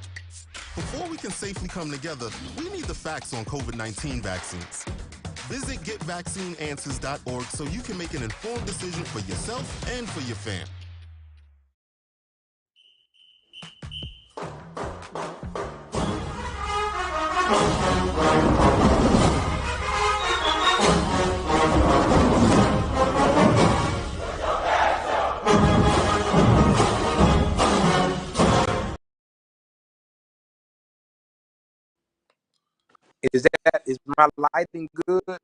Before we can safely come together, we need the facts on COVID-19 vaccines. Visit getvaccineanswers.org so you can make an informed decision for yourself and for your fam. Is my lighting good?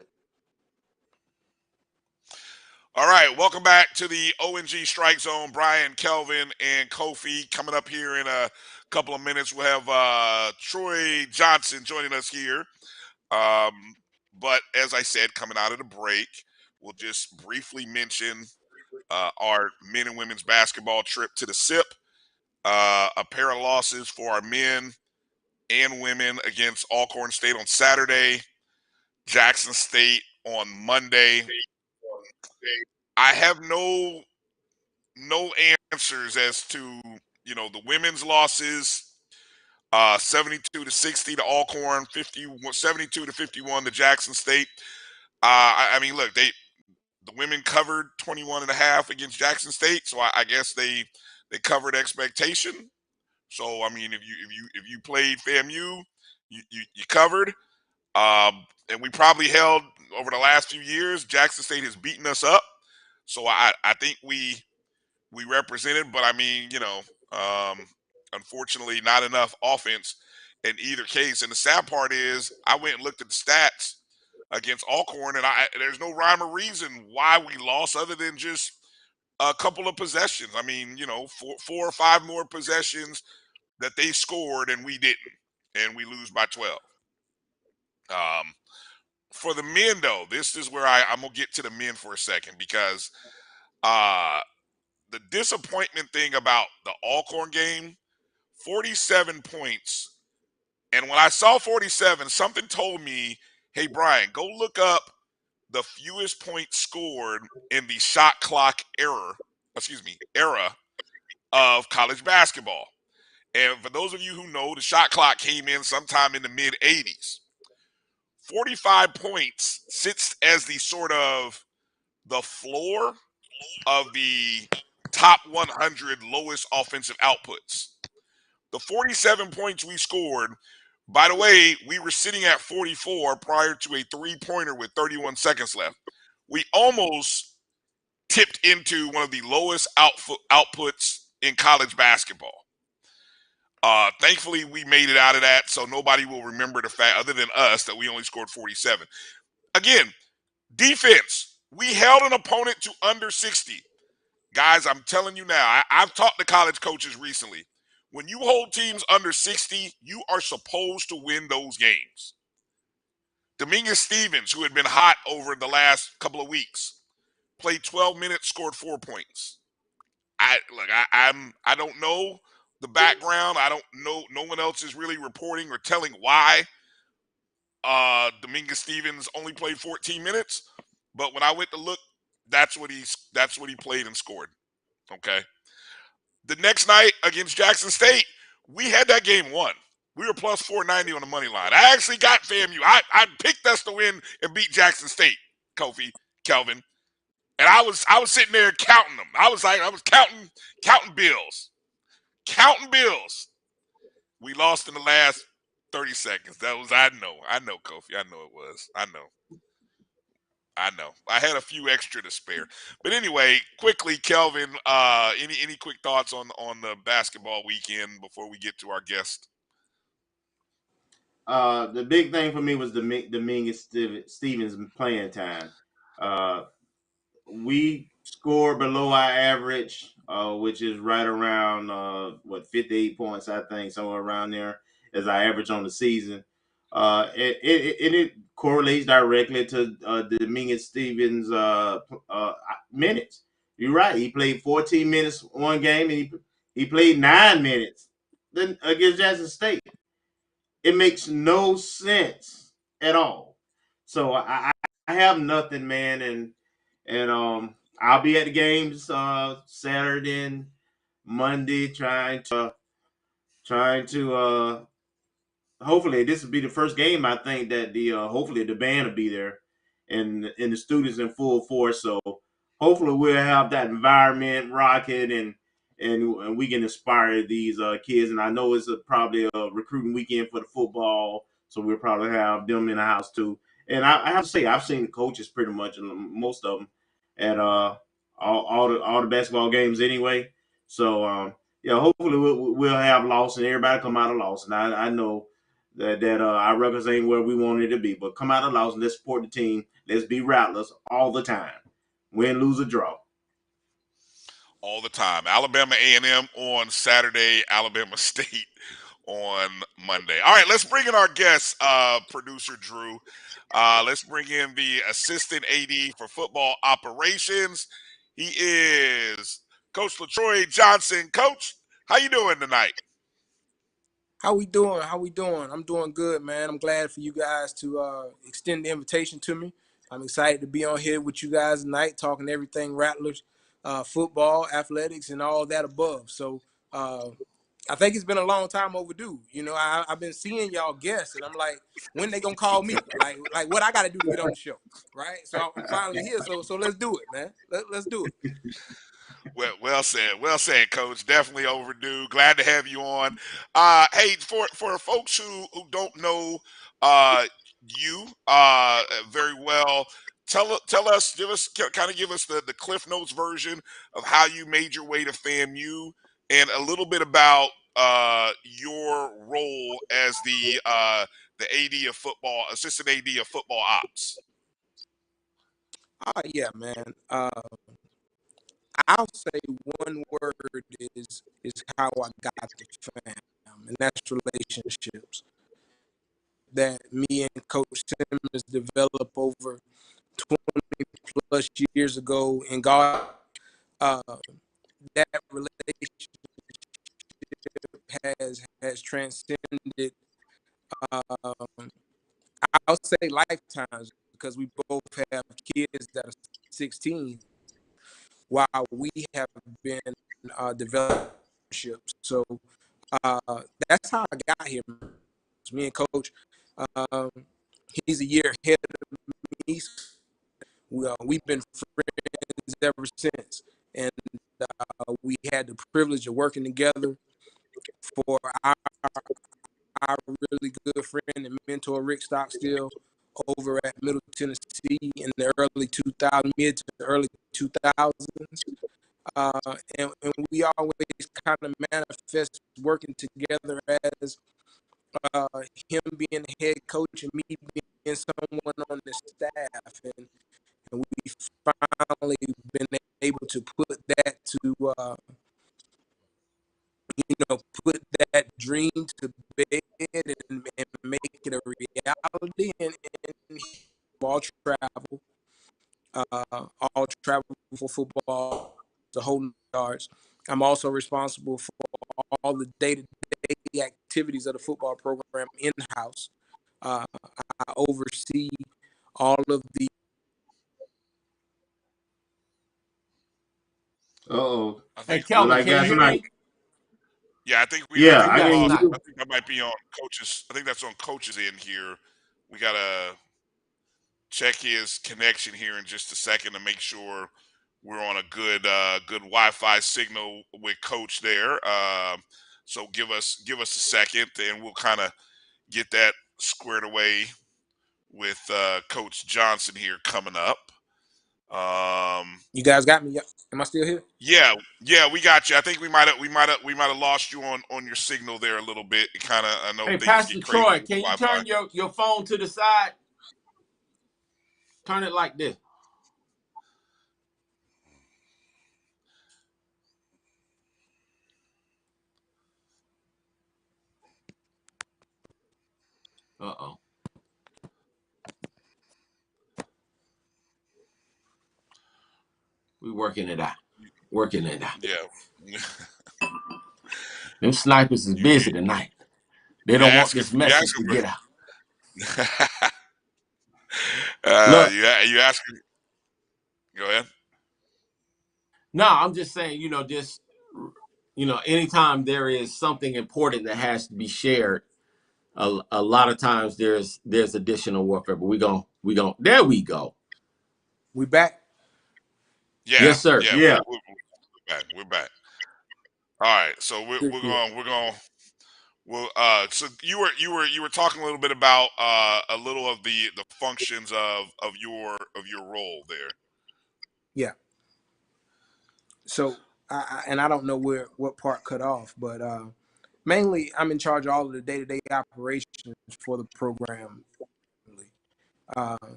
All right, welcome back to the O&G Strike Zone. Brian, Kelvin, and Kofi coming up here in a couple of minutes. We'll have Troy Johnson joining us here. But as I said, coming out of the break, we'll just briefly mention our men and women's basketball trip to the SIP. A pair of losses for our men and women against Alcorn State on Saturday, Jackson State on Monday. I have no answers as to, the women's losses, 72-60 to Alcorn, 72-51 to Jackson State. I mean, look, the women covered 21.5 against Jackson State, so I guess they covered expectation. So I mean, if you played FAMU, you covered. And we probably held over the last few years. Jackson State has beaten us up, so I think we represented. But I mean, unfortunately, not enough offense in either case. And the sad part is, I went and looked at the stats against Alcorn, and there's no rhyme or reason why we lost other than just a couple of possessions. I mean, four or five more possessions that they scored and we didn't, and we lose by 12. For the men, though, this is where I'm going to get to the men for a second, because the disappointment thing about the Alcorn game, 47 points, and when I saw 47, something told me, hey, Brian, go look up the fewest points scored in the shot clock era of college basketball. And for those of you who know, the shot clock came in sometime in the mid-'80s. 45 points sits as the sort of the floor of the top 100 lowest offensive outputs. The 47 points we scored, by the way, we were sitting at 44 prior to a three-pointer with 31 seconds left. We almost tipped into one of the lowest outputs in college basketball. Thankfully, we made it out of that, so nobody will remember the fact, other than us, that we only scored 47. Again, defense. We held an opponent to under 60. Guys, I'm telling you now, I've talked to college coaches recently. When you hold teams under 60, you are supposed to win those games. Dominguez Stevens, who had been hot over the last couple of weeks, played 12 minutes, scored 4 points. I don't know the background. I don't know. No one else is really reporting or telling why Dominguez Stevens only played 14 minutes. But when I went to look, that's what he played and scored. Okay. The next night against Jackson State, we had that game won. We were plus 490 on the money line. I actually got FAMU. I picked us to win and beat Jackson State, Kelvin. And I was sitting there counting them. I was counting bills. Counting bills. We lost in the last 30 seconds. I know, Kofi. I know it was. I know. I had a few extra to spare. But anyway, quickly, Kelvin, any quick thoughts on the basketball weekend before we get to our guest? The big thing for me was the Dominguez Stevens playing time. We scored below our average, which is right around 58 points, I think, somewhere around there as our average on the season. It correlates directly to Dominguez Stevens' minutes. You're right. He played 14 minutes one game, and he played 9 minutes then against Jackson State. It makes no sense at all. So I have nothing, man, and I'll be at the games Saturday and Monday trying to hopefully this will be the first game, I think, that hopefully the band will be there and the students in full force. So hopefully we'll have that environment rocking and we can inspire these kids. And I know it's probably a recruiting weekend for the football, so we'll probably have them in the house too. And I have to say, I've seen the coaches pretty much, most of them, at all the basketball games anyway. So yeah, hopefully we'll have Lawson. Everybody come out of Lawson. I know that our records ain't where we wanted to be, but come out of Lawson. Let's support the team. Let's be Rattlers all the time. Win, lose, or draw. All the time. Alabama A&M on Saturday, Alabama State on Monday. All right, let's bring in our guest, producer Drew. Let's bring in the assistant AD for football operations. He is Coach LaTroy Johnson. Coach, how you doing tonight? How we doing? I'm doing good, man. I'm glad for you guys to extend the invitation to me. I'm excited to be on here with you guys tonight, talking everything Rattlers, football, athletics, and all that above. So I think it's been a long time overdue. You know, I've been seeing y'all guests, and I'm like, when they gonna call me? Like what I got to do to get on the show, right? So I'm finally here. So let's do it, man. Let's do it. Well said, Coach. Definitely overdue. Glad to have you on. Hey, for folks who don't know you very well, tell us, give us the Cliff Notes version of how you made your way to FAMU, and a little bit about your role as the AD of football, assistant AD of football ops. Yeah, man. I'll say one word is how I got to FAM, and that's relationships that me and Coach Simmons developed over 20 plus years ago. And God, that relationship has transcended, I'll say lifetimes, because we both have kids that are 16 while we have been developing relationships. So that's how I got here. Me and Coach, he's a year ahead of me. We've been friends ever since, and we had the privilege of working together for our really good friend and mentor Rick Stockstill over at Middle Tennessee in the mid to early 2000s. And we always kind of manifest working together as him being the head coach and me being someone on the staff. And we finally been able to put that to, put that dream to bed and make it a reality. And all travel for football, the whole yards. I'm also responsible for all the day-to-day activities of the football program in-house. I oversee all of the. Hey, Look Kelvin, like can you got hear somebody. me? Yeah, I think Yeah, we I can. lost. I think that might be on Coach's. I think that's on Coach's end here. We gotta check his connection here in just a second to make sure we're on a good Wi-Fi signal with Coach there. So give us a second, and we'll kind of get that squared away with Coach Johnson here coming up. You guys got me? Am I still here? Yeah, we got you. I think we might have lost you on your signal there a little bit. I know Hey, things Pastor get crazy Troy, with can you Wi-Fi. turn your phone to the side? Turn it like this. Uh-oh. We working it out. Yeah. Them snipers is busy tonight. They don't want this message to get out. Look, you asking? Go ahead. no, I'm just saying, anytime there is something important that has to be shared, a lot of times there's additional warfare. But we gon' there we go. We back? Yeah, Yes, sir. yeah. We're back. All right, so we're Good. going. Well, so you were talking a little bit about a little of the functions of your role there. Yeah. So I don't know what part cut off, but mainly I'm in charge of all of the day-to-day operations for the program.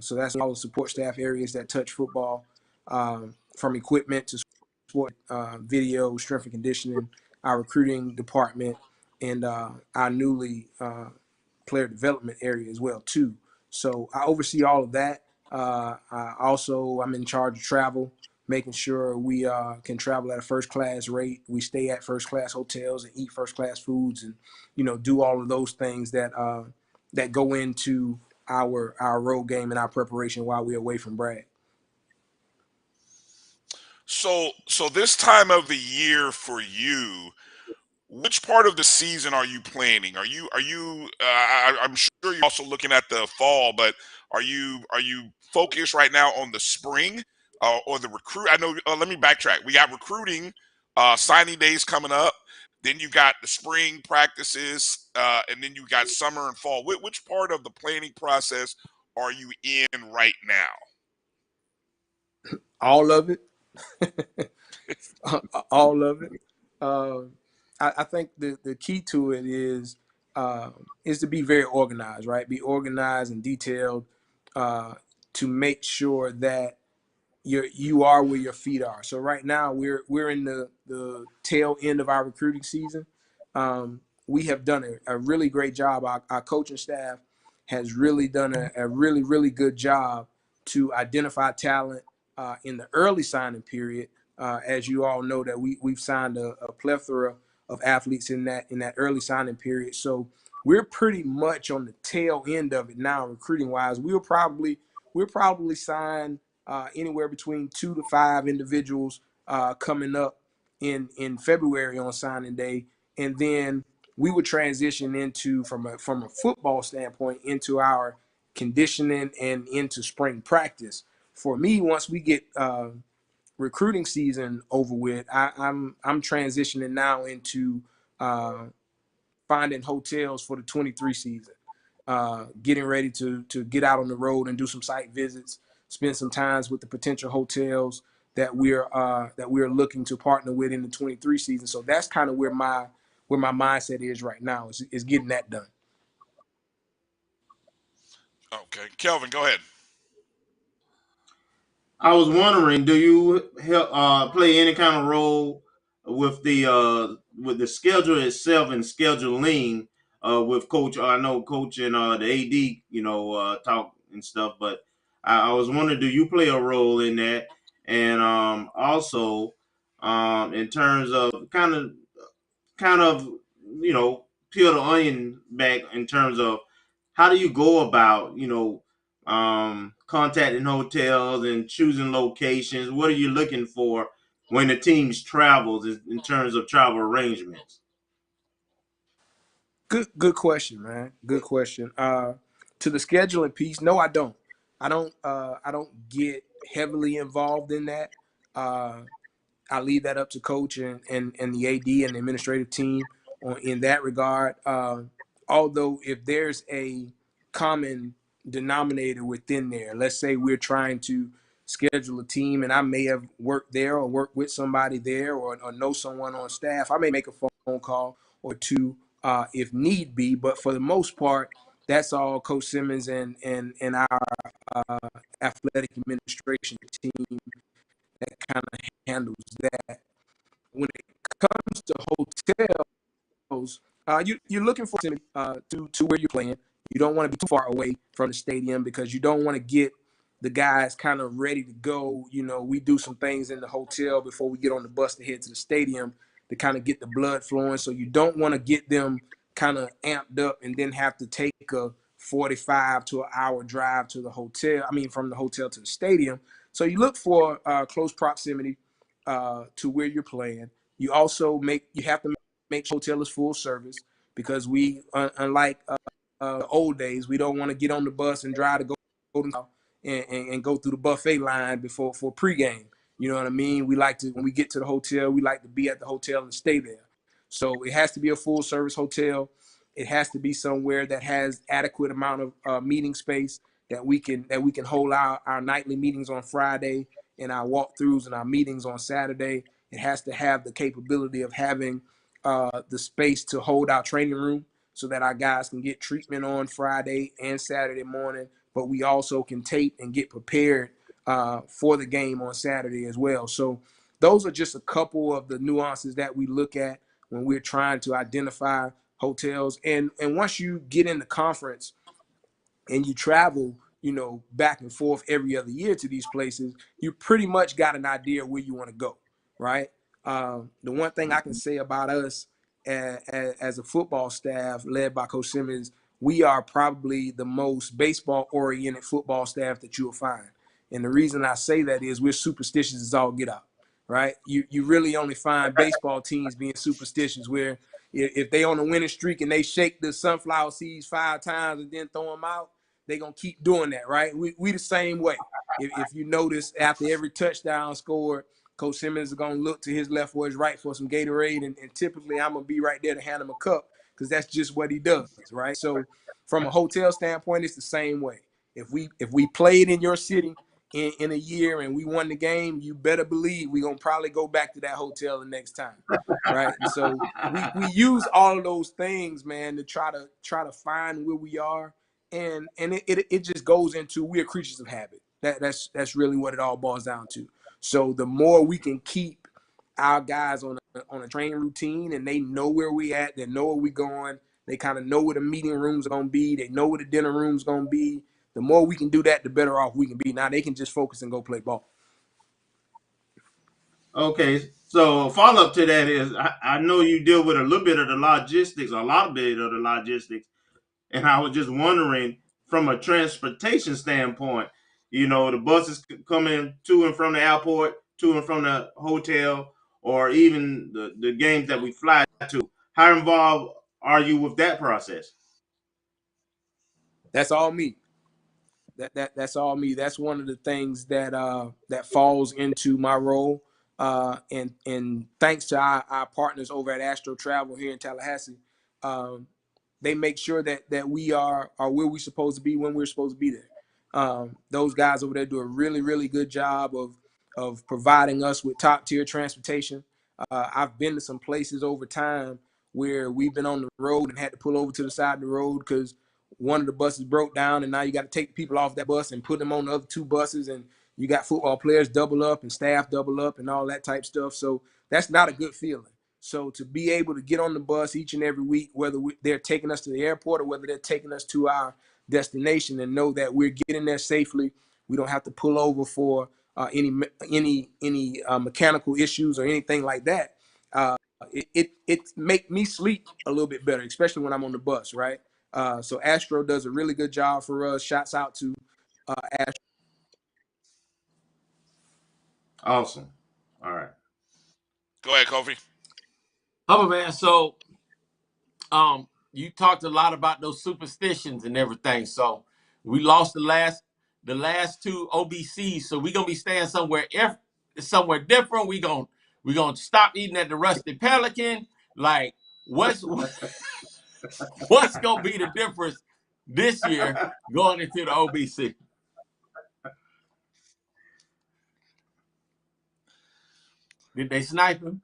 So that's all the support staff areas that touch football, from equipment to sport, video, strength and conditioning, our recruiting department, and our newly player development area as well too. So I oversee all of that. I'm in charge of travel, making sure we can travel at a first class rate. We stay at first class hotels and eat first class foods, and do all of those things that go into our road game and our preparation while we're away from Brad. So this time of the year for you, which part of the season are you planning? I'm sure you're also looking at the fall, but are you focused right now on the spring or the recruit? I know. Let me backtrack. We got recruiting, signing days coming up. Then you got the spring practices, and then you got summer and fall. Which part of the planning process are you in right now? All of it. All of it. I think the key to it is to be very organized, right? Be organized and detailed to make sure that you are where your feet are. So right now we're in the tail end of our recruiting season. We have done a really great job. Our coaching staff has really done a really, really good job to identify talent in the early signing period. As you all know, that we've signed a plethora of athletes in that early signing period. So we're pretty much on the tail end of it now, recruiting wise. We'll probably sign anywhere between 2 to 5 individuals coming up in February on signing day, and then we would transition into from a football standpoint into our conditioning and into spring practice. For me, once we get recruiting season over with, I'm transitioning now into finding hotels for the 23 season, getting ready to get out on the road and do some site visits, spend some times with the potential hotels that we're looking to partner with in the 23 season. So that's kind of where my mindset is right now, is getting that done. Okay, Kelvin, go ahead. I was wondering, do you help play any kind of role with the schedule itself and scheduling with Coach? I know Coach and the AD, talk and stuff, but I was wondering, do you play a role in that? And also, in terms of kind of, peel the onion back in terms of how do you go about, contacting hotels and choosing locations? What are you looking for when the teams travels in terms of travel arrangements? Good question, man. Good question. To the scheduling piece, no, I don't. I don't get heavily involved in that. I leave that up to coach and the AD and the administrative team in that regard. Although if there's a common denominator within there, let's say we're trying to schedule a team and I may have worked there or worked with somebody there or know someone on staff, I may make a phone call or two if need be. But for the most part, that's all Coach Simmons and our athletic administration team that kind of handles that. When it comes to hotels, you're looking for to where you're playing. You don't want to be too far away from the stadium because you don't want to get the guys kind of ready to go. We do some things in the hotel before we get on the bus to head to the stadium to kind of get the blood flowing. So you don't want to get them kind of amped up and then have to take a 45 to an hour drive to the hotel. I mean, from the hotel to the stadium. So you look for close proximity to where you're playing. You also have to make sure hotel is full service because we, unlike the old days, we don't want to get on the bus and drive to go and go through the buffet line for pregame. You know what I mean? We like to, when we get to the hotel, we like to be at the hotel and stay there. So it has to be a full service hotel. It has to be somewhere that has adequate amount of meeting space that we can hold our nightly meetings on Friday and our walkthroughs and our meetings on Saturday. It has to have the capability of having the space to hold our training room so that our guys can get treatment on Friday and Saturday morning, but we also can tape and get prepared for the game on Saturday as well. So those are just a couple of the nuances that we look at when we're trying to identify hotels. And once you get in the conference and you travel, back and forth every other year to these places, you pretty much got an idea where you want to go, right? The one thing I can say about us as a football staff led by Coach Simmons, we are probably the most baseball-oriented football staff that you'll find. And the reason I say that is we're superstitious as all get out, right? You really only find baseball teams being superstitious where, if they on a winning streak and they shake the sunflower seeds 5 times and then throw them out, they gonna keep doing that, right? We the same way. If you notice, after every touchdown scored, Coach Simmons is gonna look to his left or his right for some Gatorade, and typically I'm gonna be right there to hand him a cup because that's just what he does, right? So from a hotel standpoint, it's the same way. If we played in your city in a year and we won the game, you better believe we're gonna probably go back to that hotel the next time, right? And so we use all of those things, man, to try to find where we are, and it just goes into we're creatures of habit. That's really what it all boils down to. So the more we can keep our guys on a training routine and they know where we at, they know where we going, they kind of know where the meeting rooms are gonna be, they know where the dinner room's gonna be. The more we can do that, the better off we can be. Now they can just focus and go play ball. Okay, so a follow up to that is I know you deal with a little bit of the logistics, a lot of bit of the logistics, and I was just wondering from a transportation standpoint, the buses coming to and from the airport, to and from the hotel, or even the games that we fly to. How involved are you with that process? That's all me. That's all me. That's one of the things that that falls into my role. And thanks to our partners over at Astro Travel here in Tallahassee, they make sure that we are where we're supposed to be when we're supposed to be there. Those guys over there do a really, really good job of providing us with top tier transportation. I've been to some places over time where we've been on the road and had to pull over to the side of the road because one of the buses broke down, and now you got to take people off that bus and put them on the other 2 buses, and you got football players double up and staff double up and all that type stuff. So that's not a good feeling. So to be able to get on the bus each and every week, whether they're taking us to the airport or whether they're taking us to our destination, and know that we're getting there safely, we don't have to pull over for any mechanical issues or anything like that. It make me sleep a little bit better, especially when I'm on the bus, right? So Astro does a really good job for us. Shouts out to Astro. Awesome. All right. Go ahead, Kofi. Oh man, so you talked a lot about those superstitions and everything. So we lost the last 2 OBCs. So we're gonna be staying somewhere different. We're gonna stop eating at the Rusty Pelican. Like what's gonna be the difference this year going into the OBC? Did they snipe him?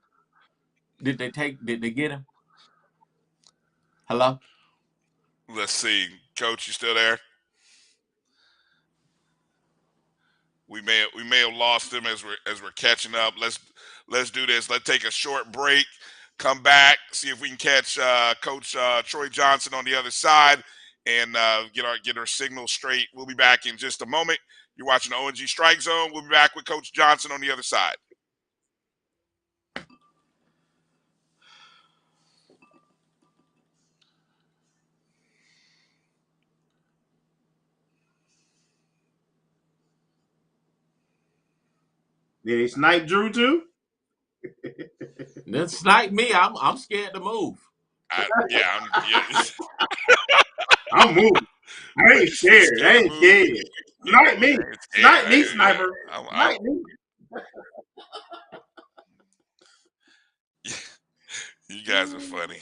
Did they get him? Hello? Let's see, Coach, you still there? We may have lost him as we're catching up. Let's do this. Let's take a short break. Come back, see if we can catch Coach Troy Johnson on the other side, and get our signal straight. We'll be back in just a moment. You're watching the ONG Strike Zone. We'll be back with Coach Johnson on the other side. Did he snipe Drew too? Then snipe me. I'm scared to move. Yeah. I'm moving. I ain't scared. I ain't scared. Snipe me. Snipe me, sniper. Snipe me. You guys are funny.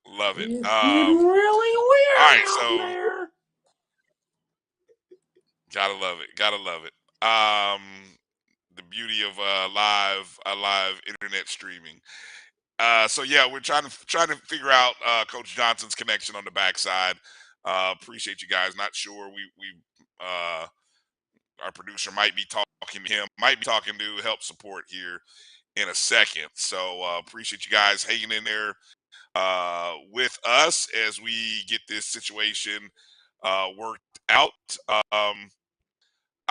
Love it. It's getting really weird. All right, so gotta love it. The beauty of live internet streaming. So yeah, we're trying to figure out Coach Johnson's connection on the backside. Appreciate you guys. Not sure our producer might be talking to him, might be talking to help support here in a second. So appreciate you guys hanging in there with us as we get this situation worked out.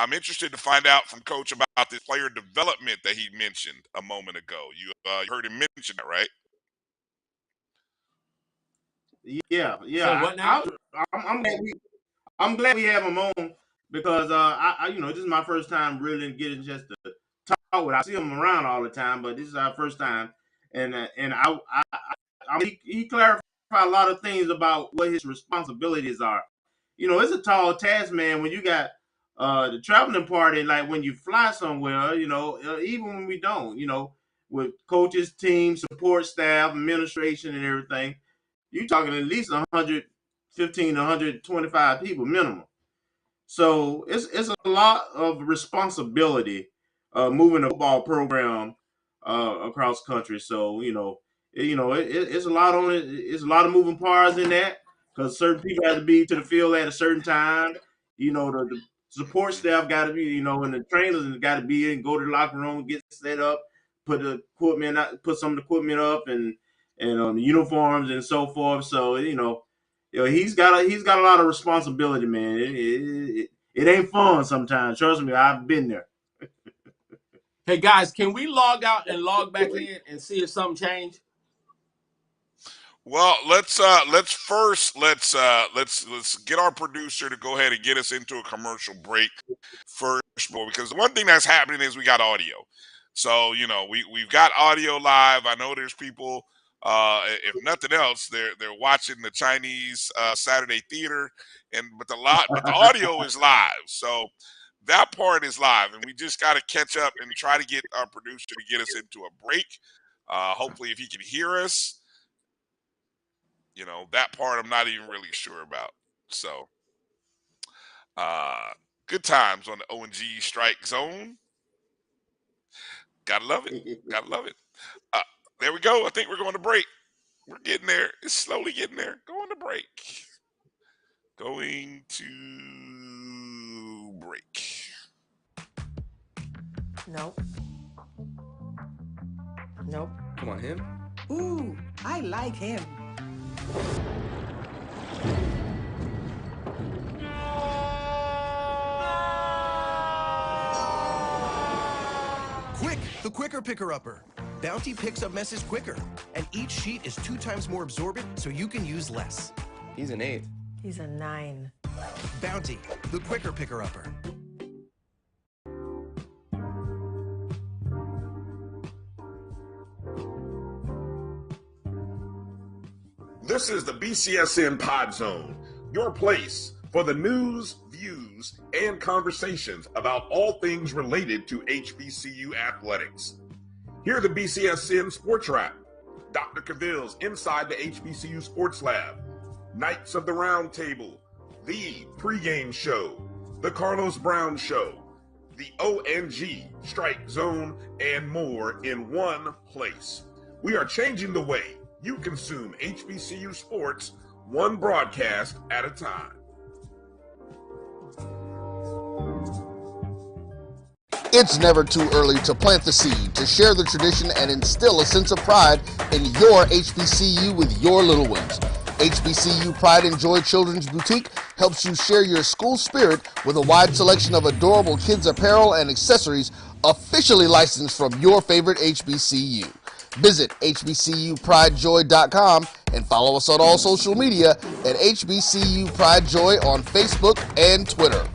I'm interested to find out from Coach about this player development that he mentioned a moment ago. You heard him mention that, right? Yeah. So what now? I'm glad we have him on because I this is my first time really getting just to talk with. I see him around all the time, but this is our first time, and I mean, he clarified a lot of things about what his responsibilities are. It's a tall task, man, when you got the traveling party, like when you fly somewhere, even when we don't, with coaches, team, support staff, administration, and everything, you're talking at least 115 to 125 people minimum. So it's a lot of responsibility moving a football program across country. So it's a lot on it. It's a lot of moving parts in that because certain people have to be to the field at a certain time. The support staff got to be, and the trainers got to be in, go to the locker room, get set up, put the equipment, put some of the equipment up, and uniforms and so forth. So he's got a lot of responsibility, man. It ain't fun sometimes. Trust me, I've been there. Hey guys, can we log out and log back in and see if something changed? Well, let's get our producer to go ahead and get us into a commercial break first, because the one thing that's happening is we got audio. So we've got audio live. I know there's people. If nothing else, they're watching the Chinese Saturday theater, but the audio is live. So that part is live, and we just got to catch up and try to get our producer to get us into a break. Hopefully, if he can hear us. That part I'm not even really sure about. So, good times on the O&G Strike Zone. Gotta love it. Gotta love it. There we go. I think we're going to break. We're getting there. It's slowly getting there. Going to break. Going to break. Nope. Nope. Come on, him. Ooh, I like him. Quick, the quicker picker-upper. Bounty picks up messes quicker, and each sheet is 2 times more absorbent, so you can use less. He's an 8. He's a 9. Bounty, the quicker picker-upper. This is the BCSN Pod Zone, your place for the news, views, and conversations about all things related to HBCU athletics. Here the BCSN Sports Wrap, Dr. Cavill's Inside the HBCU Sports Lab, Knights of the Round Table, the pregame show, the Carlos Brown Show, the ONG Strike Zone, and more in one place. We are changing the way you consume HBCU sports, one broadcast at a time. It's never too early to plant the seed, to share the tradition, and instill a sense of pride in your HBCU with your little ones. HBCU Pride and Joy Children's Boutique helps you share your school spirit with a wide selection of adorable kids apparel and accessories officially licensed from your favorite HBCU. Visit hbcupridejoy.com and follow us on all social media at HBCU Pride Joy on Facebook and Twitter.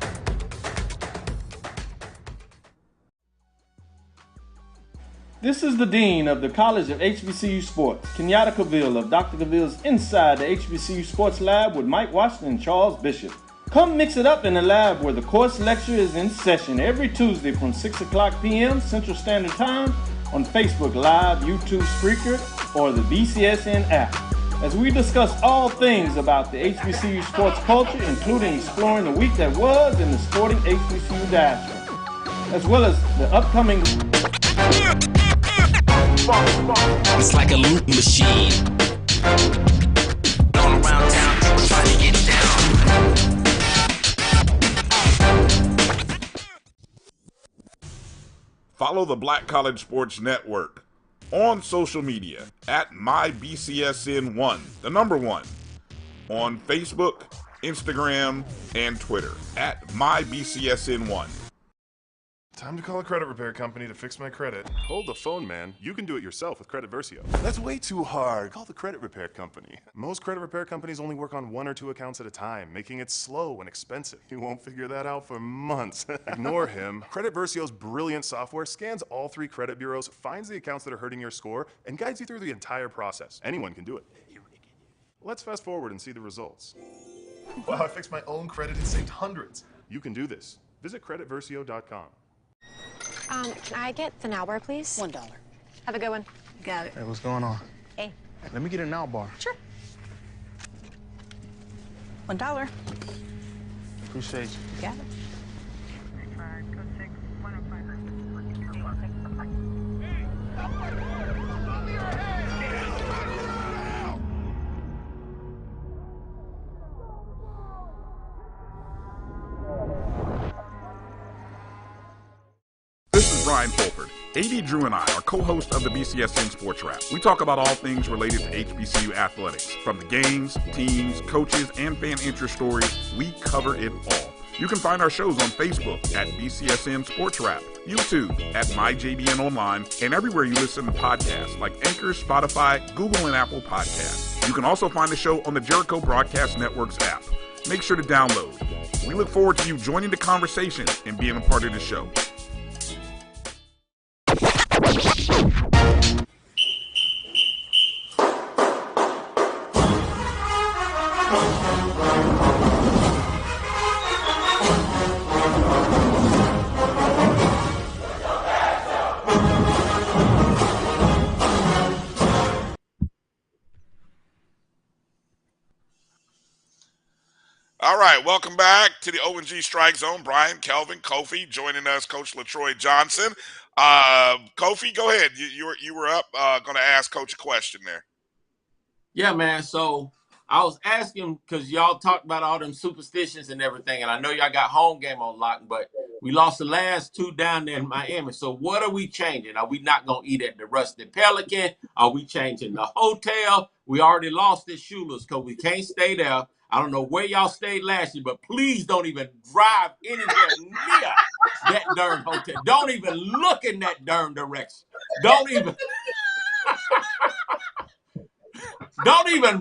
This is the Dean of the College of HBCU Sports, Kenyatta Cavill of Dr. Cavill's Inside the HBCU Sports Lab with Mike Washington and Charles Bishop. Come mix it up in the lab where the course lecture is in session every Tuesday from 6 o'clock p.m. Central Standard Time on Facebook Live, YouTube Spreaker, or the BCSN app, as we discuss all things about the HBCU sports culture, including exploring the week that was in the sporting HBCU diaspora, as well as the upcoming... It's like a loop machine. All around town, people trying to get down. Follow the Black College Sports Network on social media at MyBCSN1, the number 1, on Facebook, Instagram, and Twitter at MyBCSN1. Time to call a credit repair company to fix my credit. Hold the phone, man. You can do it yourself with Credit Versio. That's way too hard. Call the credit repair company. Most credit repair companies only work on 1 or 2 accounts at a time, making it slow and expensive. You won't figure that out for months. Ignore him. Credit Versio's brilliant software scans all 3 credit bureaus, finds the accounts that are hurting your score, and guides you through the entire process. Anyone can do it. Let's fast forward and see the results. Wow, I fixed my own credit and saved hundreds. You can do this. Visit creditversio.com. Can I get the now bar, please? $1. Have a good one. Got it. Hey, what's going on? Hey. Let me get a now bar. Sure. $1. Appreciate you. Got it. This is Brian Fulford. AD Drew and I are co-hosts of the BCSN Sports Wrap. We talk about all things related to HBCU athletics. From the games, teams, coaches, and fan interest stories, we cover it all. You can find our shows on Facebook at BCSN Sports Wrap, YouTube at MyJBN Online, and everywhere you listen to podcasts like Anchor, Spotify, Google, and Apple Podcasts. You can also find the show on the Jericho Broadcast Network's app. Make sure to download. We look forward to you joining the conversation and being a part of the show. All right, welcome back to the O&G Strike Zone. Brian, Kelvin, Kofi joining us, Coach LaTroy Johnson. Kofi, go ahead. You were up, going to ask Coach a question there. Yeah, man. So I was asking because y'all talked about all them superstitions and everything, and I know y'all got home game on lock, but we lost the last 2 down there in Miami. So what are we changing? Are we not going to eat at the Rusty Pelican? Are we changing the hotel? We already lost at Schuler's because we can't stay there. I don't know where y'all stayed last year, but please don't even drive anywhere near that darn hotel. Don't even look in that darn direction. Don't even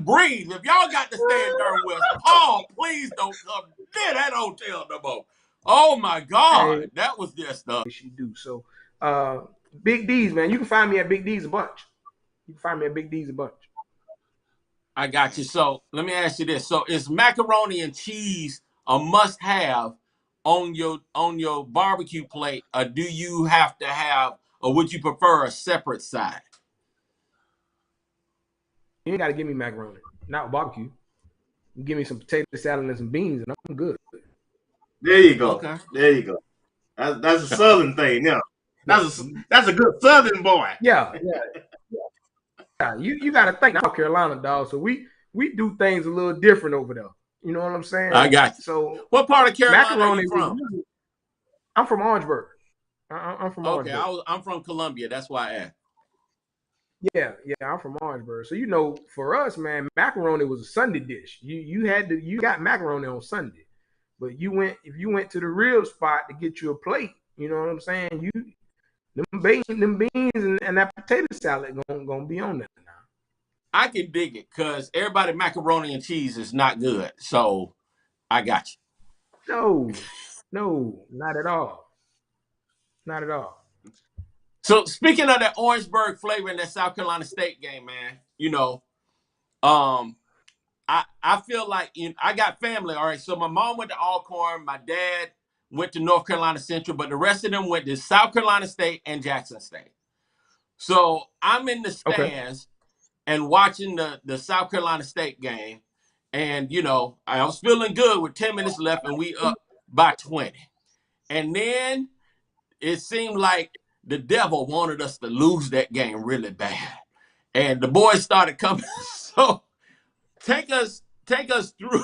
breathe. If y'all got to stay in darn West Palm, please don't come near that hotel no more. Oh my God, Hey, that was just she do. So, Big D's, man, you can find me at Big D's a bunch. You can find me at Big D's a bunch. I got you. So let me ask you this. So is macaroni and cheese a must-have on your barbecue plate, or do you have to have, or would you prefer a separate side? You ain't got to give me macaroni, not barbecue. You give me some potato salad and some beans, and I'm good. There you go. Okay. There you go. That's a Southern thing. Yeah. That's a good Southern boy. Yeah. You got to think South Carolina, dog. So we do things a little different over there. You know what I'm saying? I got you. So what part of Carolina are you from? I'm from Orangeburg. I'm from Orangeburg. Okay, I'm from Columbia. That's why I asked. Yeah, I'm from Orangeburg. So for us, man, macaroni was a Sunday dish. You got macaroni on Sunday, but if you went to the real spot to get you a plate, you know what I'm saying? Them beans and that potato salad gonna be on there now. I can dig it because everybody macaroni and cheese is not good. So I got you. No, not at all. Not at all. So speaking of that Orangeburg flavor in that South Carolina State game, man, I feel like I got family. All right, so my mom went to Alcorn, my dad went to North Carolina Central, but the rest of them went to South Carolina State and Jackson State. So I'm in the stands and watching the South Carolina State game, and I was feeling good with 10 minutes left, and we up by 20, and then it seemed like the devil wanted us to lose that game really bad. And the boys started coming. So take us through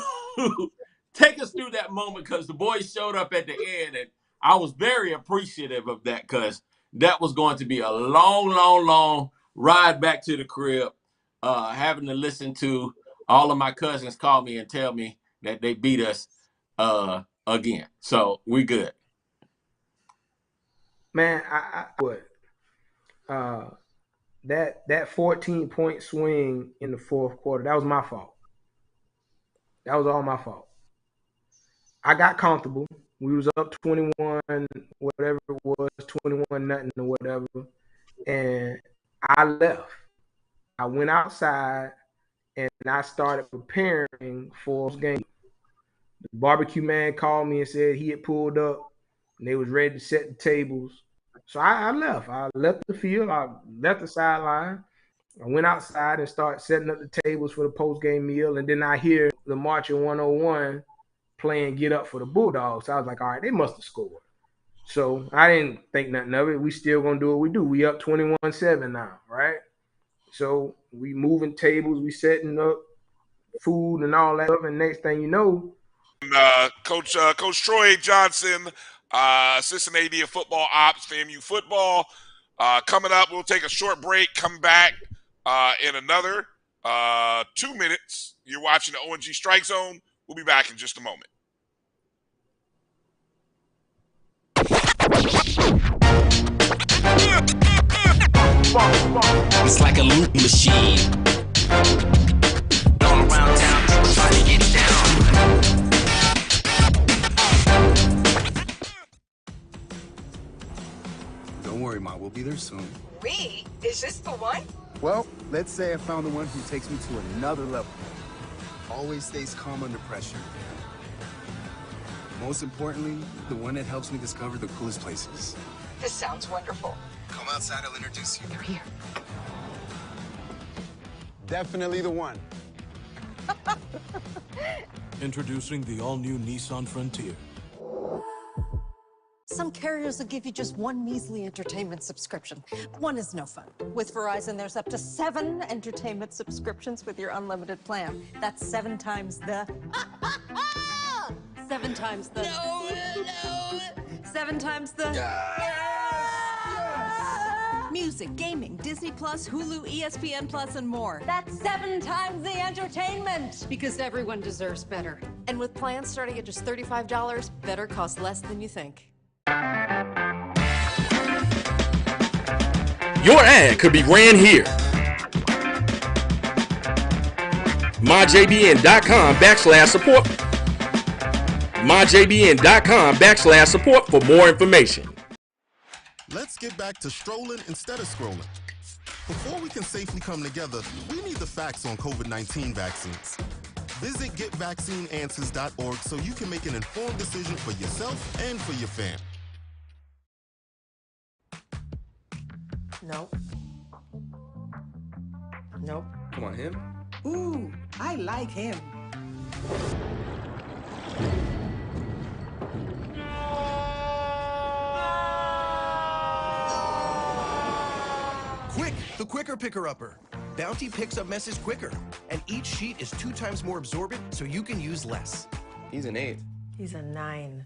that moment, because the boys showed up at the end, and I was very appreciative of that, because that was going to be a long, long, long ride back to the crib, having to listen to all of my cousins call me and tell me that they beat us again. So we good. Man, that 14-point swing in the fourth quarter, that was my fault. That was all my fault. I got comfortable. We was up 21, whatever it was, 21-0 or whatever. And I left. I went outside and I started preparing for the game. The barbecue man called me and said he had pulled up and they was ready to set the tables. So I left. I left the field. I left the sideline. I went outside and started setting up the tables for the post-game meal. And then I hear the Marching 101 playing Get Up for the Bulldogs. So I was like, all right, they must have scored. So I didn't think nothing of it. We still going to do what we do. We up 21-7 now, right? So we moving tables. We setting up food and all that stuff. And next thing you know, Coach Troy Johnson, assistant AD of football ops, FAMU football. Coming up, we'll take a short break, come back in another 2 minutes. You're watching the ONG Strike Zone. We'll be back in just a moment. It's like a loop machine. All around town, people trying to get down. Don't worry, Ma. We'll be there soon. We? Is this the one? Well, let's say I found the one who takes me to another level. Always stays calm under pressure. Most importantly, the one that helps me discover the coolest places. This sounds wonderful. Come outside, I'll introduce you. They're here. Definitely the one. Introducing the all-new Nissan Frontier. Some carriers will give you just one measly entertainment subscription. One is no fun. With Verizon, there's up to 7 entertainment subscriptions with your unlimited plan. That's 7 times the... 7 times the... No. 7 times the... Music, gaming, Disney Plus, Hulu, ESPN Plus, and more. That's 7 times the entertainment. Because everyone deserves better. And with plans starting at just $35, better costs less than you think. Your ad could be ran here. MyJBN.com/support. MyJBN.com/support for more information. Let's get back to strolling instead of scrolling. Before we can safely come together, we need the facts on COVID-19 vaccines. Visit getvaccineanswers.org so you can make an informed decision for yourself and for your family. Nope. Nope. Come on, him? Ooh, I like him. Quick, the quicker picker-upper. Bounty picks up messes quicker, and each sheet is 2 times more absorbent, so you can use less. He's an 8. He's a 9.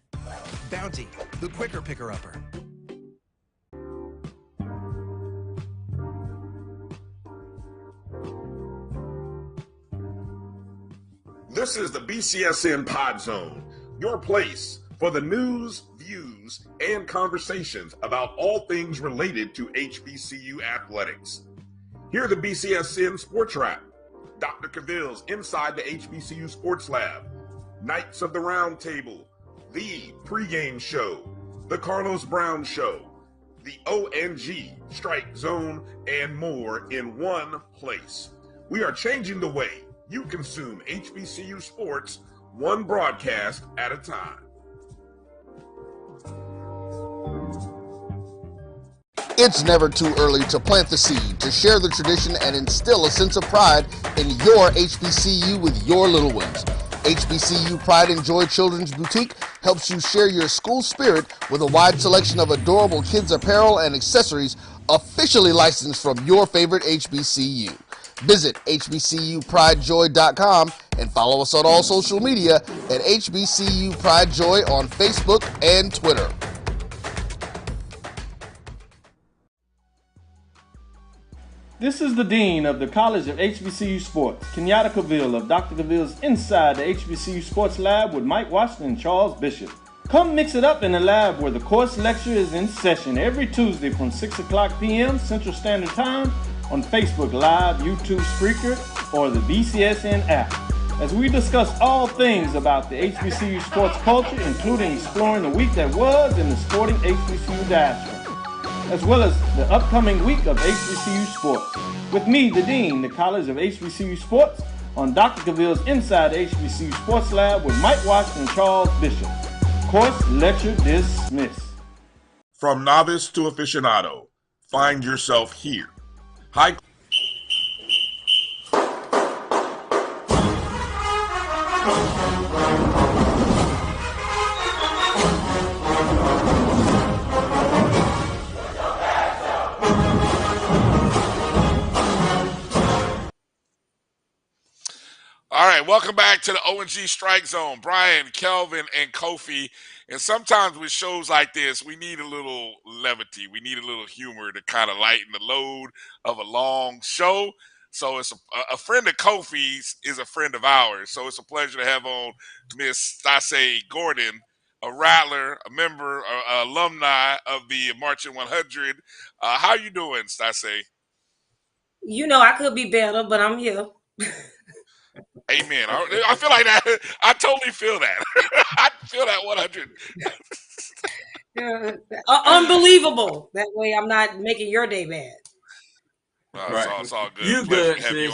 Bounty, the quicker picker-upper. This is the BCSN Pod Zone, your place for the news, views, and conversations about all things related to HBCU athletics. Here are the BCSN Sports Wrap, Dr. Cavill's Inside the HBCU Sports Lab, Knights of the Round Table, the pregame show, the Carlos Brown Show, the ONG Strike Zone, and more in one place. We are changing the way you consume HBCU sports, one broadcast at a time. It's never too early to plant the seed, to share the tradition, and instill a sense of pride in your HBCU with your little ones. HBCU Pride and Joy Children's Boutique helps you share your school spirit with a wide selection of adorable kids apparel and accessories officially licensed from your favorite HBCU. Visit hbcupridejoy.com and follow us on all social media at HBCU Pride Joy on Facebook and Twitter. This is the Dean of the College of HBCU Sports, Kenyatta Cavill of Dr. Cavill's Inside the HBCU Sports Lab with Mike Washington and Charles Bishop. Come mix it up in the lab where the course lecture is in session every Tuesday from 6 o'clock p.m. Central Standard Time on Facebook Live, YouTube Spreaker, or the BCSN app, as we discuss all things about the HBCU sports culture, including exploring the week that was in the sporting HBCU diaspora, as well as the upcoming week of HBCU sports. With me, the Dean, the College of HBCU Sports, on Dr. Cavill's Inside the HBCU Sports Lab with Mike Washington and Charles Bishop. Course lecture dismissed. From novice to aficionado, find yourself here. High All right, welcome back to the ONG Strike Zone. Brian, Kelvin, and Kofi. And sometimes with shows like this, we need a little levity. We need a little humor to kind of lighten the load of a long show. So it's a friend of Kofi's is a friend of ours. So it's a pleasure to have on Miss Stahsay Gordon, a Rattler, a member, alumni of the Marching 100. How you doing, Stahsay? You know, I could be better, but I'm here. Amen. I feel like that. I totally feel that. I feel that 100. Unbelievable. That way I'm not making your day bad. Right. It's all good. You Pleasure good, to have you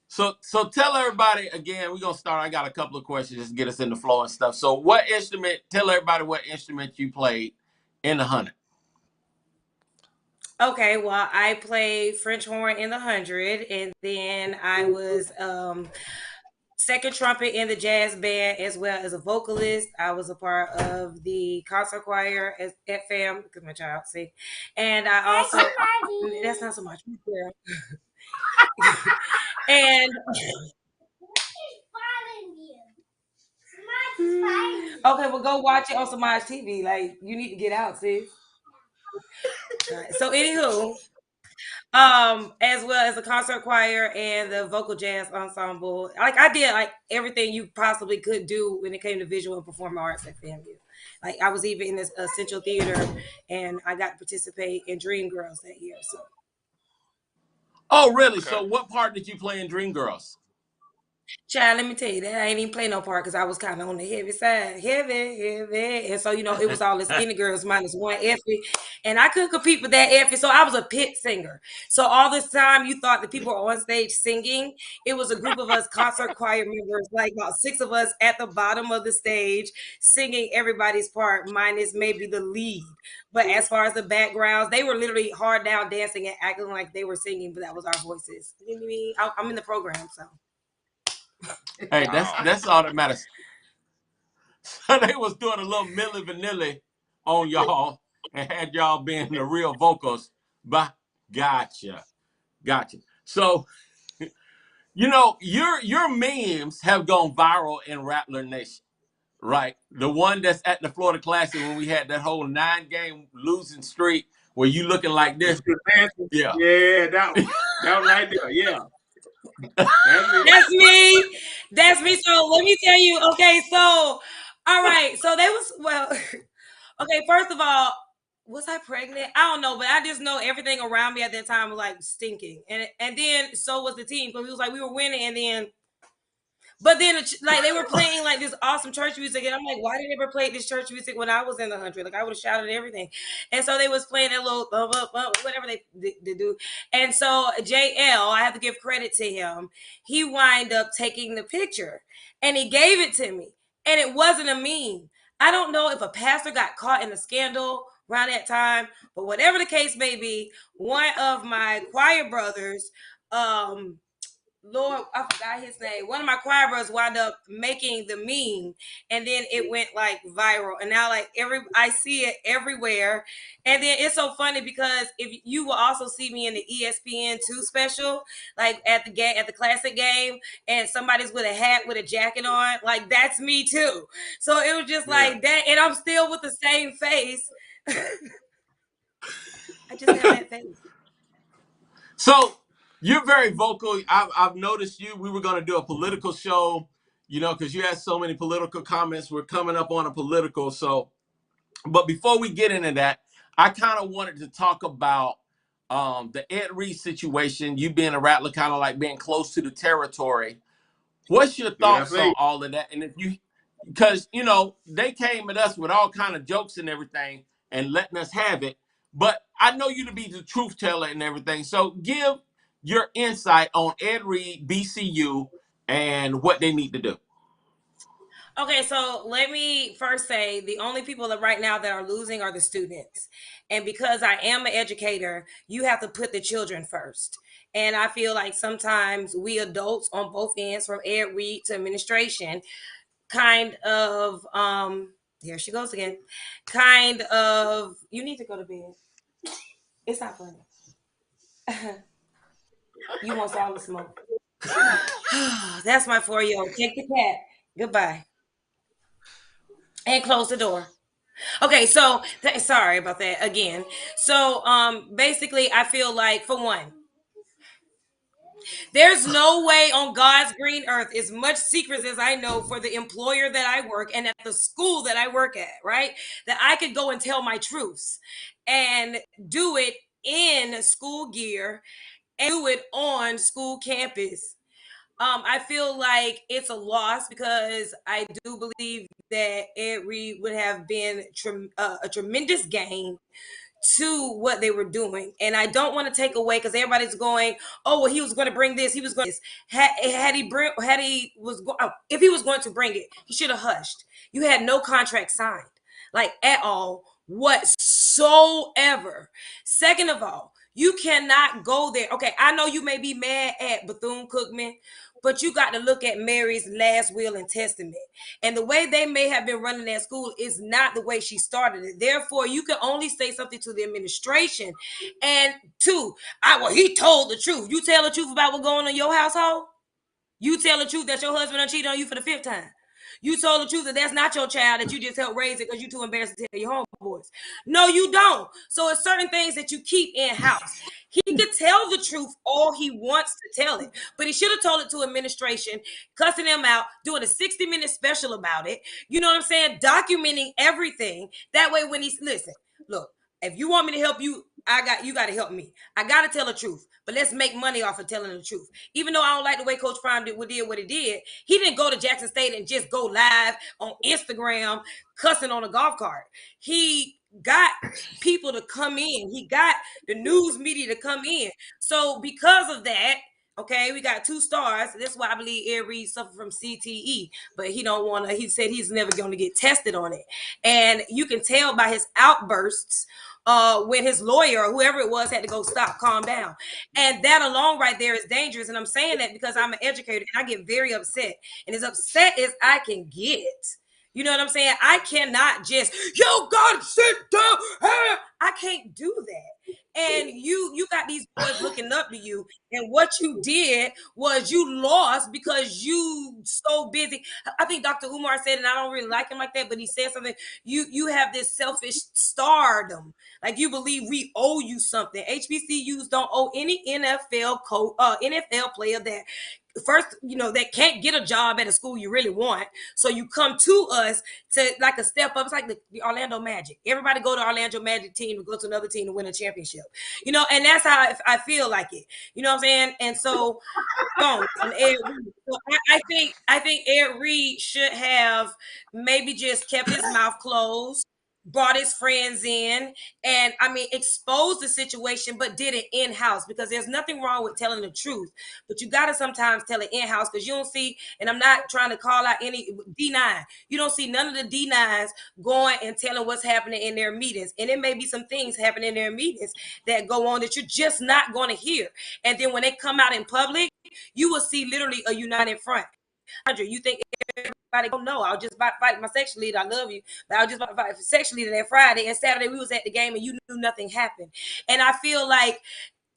sis. on. So tell everybody again, we're gonna start. I got a couple of questions just to get us in the flow and stuff. So tell everybody what instrument you played in the 100. Okay, well, I played French horn in the 100, and then I was second trumpet in the jazz band as well as a vocalist. I was a part of the concert choir at FAMU because my child's sick, and I also that's not so much, girl. And okay, well, go watch it on Samaj TV. Like, you need to get out, sis. Right. So, anywho, as well as the concert choir and the vocal jazz ensemble. Like, I did like everything you possibly could do when it came to visual and performing arts at FAMU. Like, I was even in this Essential Theater, and I got to participate in Dreamgirls that year. So. Oh, really? Okay. So, what part did you play in Dreamgirls? Child, let me tell you that I ain't even play no part because I was kind of on the heavy side, heavy, and so it was all the skinny girls minus one Effie, and I couldn't compete with that Effie. So I was a pit singer. So all this time you thought the people were on stage singing. It was a group of us concert choir members, like about 6 of us at the bottom of the stage singing everybody's part, minus maybe the lead. But as far as the backgrounds, they were literally hard down dancing and acting like they were singing, but that was our voices. You know what I mean? I'm in the program, so. Hey, that's all that matters. So they was doing a little Milli Vanilli on y'all and had y'all being the real vocals. But gotcha. So, your memes have gone viral in Rattler Nation, right? The one that's at the Florida Classic when we had that whole 9-game losing streak where you looking like this. Yeah, that was right there. Yeah. That's me. So let me tell you. Okay, so all right. So they was okay, first of all, was I pregnant? I don't know, but I just know everything around me at that time was like stinking. And then so was the team because it was like we were winning and then but then like they were playing like this awesome church music and I'm like, why did they ever play this church music when I was in the 100? Like I would have shouted everything. And so they was playing that little whatever they do. And so JL, I have to give credit to him. He wind up taking the picture and he gave it to me. And it wasn't a meme. I don't know if a pastor got caught in a scandal around that time, but whatever the case may be, one of my choir brothers, Lord, I forgot his name. One of my choir brothers wound up making the meme, and then it went like viral. And now, like I see it everywhere. And then it's so funny because if you will also see me in the ESPN2 special, like at the classic game, and somebody's with a hat with a jacket on, like that's me too. So it was just like that, and I'm still with the same face. I just have that face. So. You're very vocal. I've noticed you. We were going to do a political show. you know, because you had so many political comments. We're coming up on a political. So, but before we get into that, I kind of wanted to talk about the Ed Reed situation. You being a Rattler, kind of like being close to the territory. What's your thoughts on all of that? And if you, because, you know, they came at us with all kind of jokes and everything and letting us have it. But I know you to be the truth teller and everything. So give your insight on Ed Reed, BCU, and what they need to do. Okay, so let me first say the only people that right now that are losing are the students. And because I am an educator, you have to put the children first. And I feel like sometimes we adults on both ends, from Ed Reed to administration, kind of here she goes again, kind of, you need to go to bed. It's not funny. You want all the smoke. That's my 4-year-old. Take the cat. Goodbye. And close the door. Okay, so sorry about that again. So basically I feel like, for one, there's no way on God's green earth, as much secrets as I know for the employer that I work and at the school that I work at, right, that I could go and tell my truths and do it in school gear and do it on school campus. I feel like it's a loss, because I do believe that Ed Reed would have been a tremendous gain to what they were doing. And I don't want to take away, because everybody's going, oh, well, he was going to bring this, he was going to, if he was going to bring it, he should have hushed. You had no contract signed, like, at all whatsoever. Second of all, you cannot go there. Okay, I know you may be mad at Bethune-Cookman, but you got to look at Mary's last will and testament. And the way they may have been running that school is not the way she started it. Therefore, you can only say something to the administration. And two, well, he told the truth. You tell the truth about what's going on in your household? You tell the truth that your husband done cheated on you for the 5th time? You told the truth that that's not your child, that you just helped raise it because you're too embarrassed to tell your homeboys? No, you don't. So it's certain things that you keep in-house. He could tell the truth all he wants to tell it, but he should have told it to administration, cussing them out, doing a 60-minute special about it. You know what I'm saying? Documenting everything. That way when he's, listen, look, if you want me to help you, you got to help me. I got to tell the truth, but let's make money off of telling the truth. Even though I don't like the way Coach Prime did what he did, he didn't go to Jackson State and just go live on Instagram cussing on a golf cart. He got people to come in. He got the news media to come in. So because of that, okay, we got 2 stars. That's why I believe Ed Reed suffered from CTE, but he don't want to. He said he's never going to get tested on it, and you can tell by his outbursts when his lawyer or whoever it was had to go stop, calm down. And that alone right there is dangerous. And I'm saying that because I'm an educator and I get very upset, and as upset as I can get. You know what I'm saying? I cannot just, yo, God, sit down. I can't do that. And you got these boys looking up to you, and what you did was you lost because you so busy. I think Dr. Umar said, and I don't really like him like that, but he said something. You have this selfish stardom, like you believe we owe you something. HBCUs don't owe any NFL player that first, that can't get a job at a school you really want. So you come to us to like a step up. It's like the Orlando Magic. Everybody go to Orlando Magic team to go to another team to win a championship. And that's how I feel like it. You know what I'm saying? And so, I think Ed Reed should have maybe just kept his mouth closed, brought his friends in, and exposed the situation, but did it in-house, because there's nothing wrong with telling the truth, but you got to sometimes tell it in-house, because you don't see, and I'm not trying to call out any D9, you don't see none of the D9s going and telling what's happening in their meetings, and it may be some things happening in their meetings that go on that you're just not going to hear, and then when they come out in public, you will see literally a united front. You think everybody don't know? I'll just fight my section leader. I love you, but I'll just fight for section leader that Friday, and Saturday we was at the game and you knew nothing happened. And I feel like,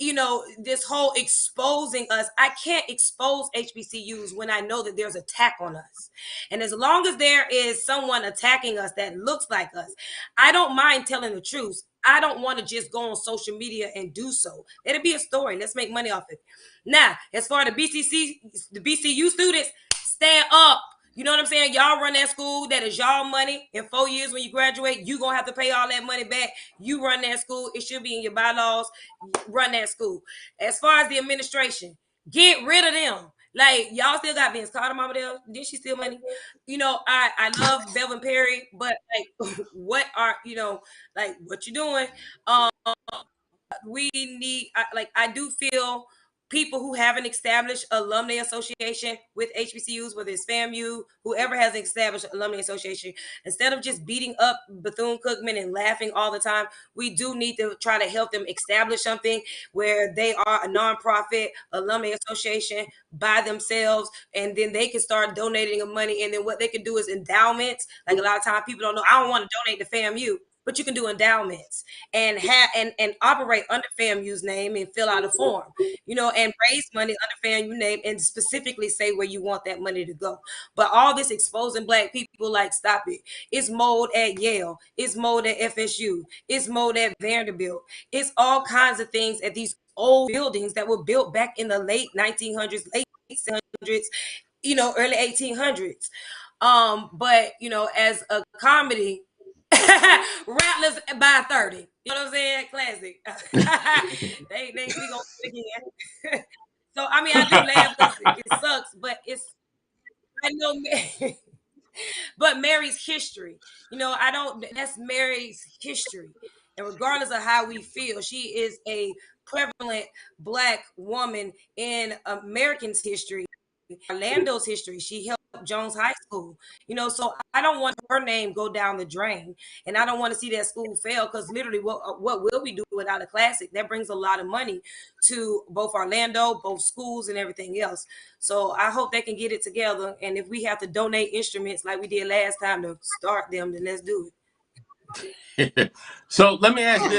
this whole exposing us, I can't expose HBCUs when I know that there's an attack on us. And as long as there is someone attacking us that looks like us, I don't mind telling the truth. I don't want to just go on social media and do so. Let it be a story. Let's make money off it. Now, as far as the BCU students, stand up. You know what I'm saying? Y'all run that school. That is y'all money. In 4 years when you graduate, you going to have to pay all that money back. You run that school. It should be in your bylaws. Run that school. As far as the administration, get rid of them. Like, y'all still got Vince Carter, Mama Dell. Did she steal money? You know, I love Belvin Perry, but like, what are, you know, like, what you doing? We need, I do feel people who have an established alumni association with HBCUs, whether it's FAMU, whoever has an established alumni association, instead of just beating up Bethune-Cookman and laughing all the time, we do need to try to help them establish something where they are a nonprofit alumni association by themselves, and then they can start donating money. And then what they can do is endowments. Like, a lot of times people don't know, I don't want to donate to FAMU, but you can do endowments and have and operate under FAMU's name and fill out a form, you know, and raise money under FAMU name and specifically say where you want that money to go. But all this exposing Black people, like, stop it. It's mold at Yale. It's mold at FSU. It's mold at Vanderbilt. It's all kinds of things at these old buildings that were built back in the late 1900s, late 1700s, you know, early 1800s. But, you know, as a comedy, Rattlers by 30. You know what I'm saying? Classic. they we gonna do it again. So I mean, I do laugh because it sucks, but it's, I know, but Mary's history. You know, I don't. That's Mary's history, and regardless of how we feel, she is a prevalent Black woman in Americans' history, Orlando's history. She helped Jones High School, you know, so I don't want her name go down the drain, and I don't want to see that school fail, because literally what will we do without a classic? That brings a lot of money to both Orlando, both schools, and everything else. So I hope they can get it together, and if we have to donate instruments like we did last time to start them, then let's do it. So let me ask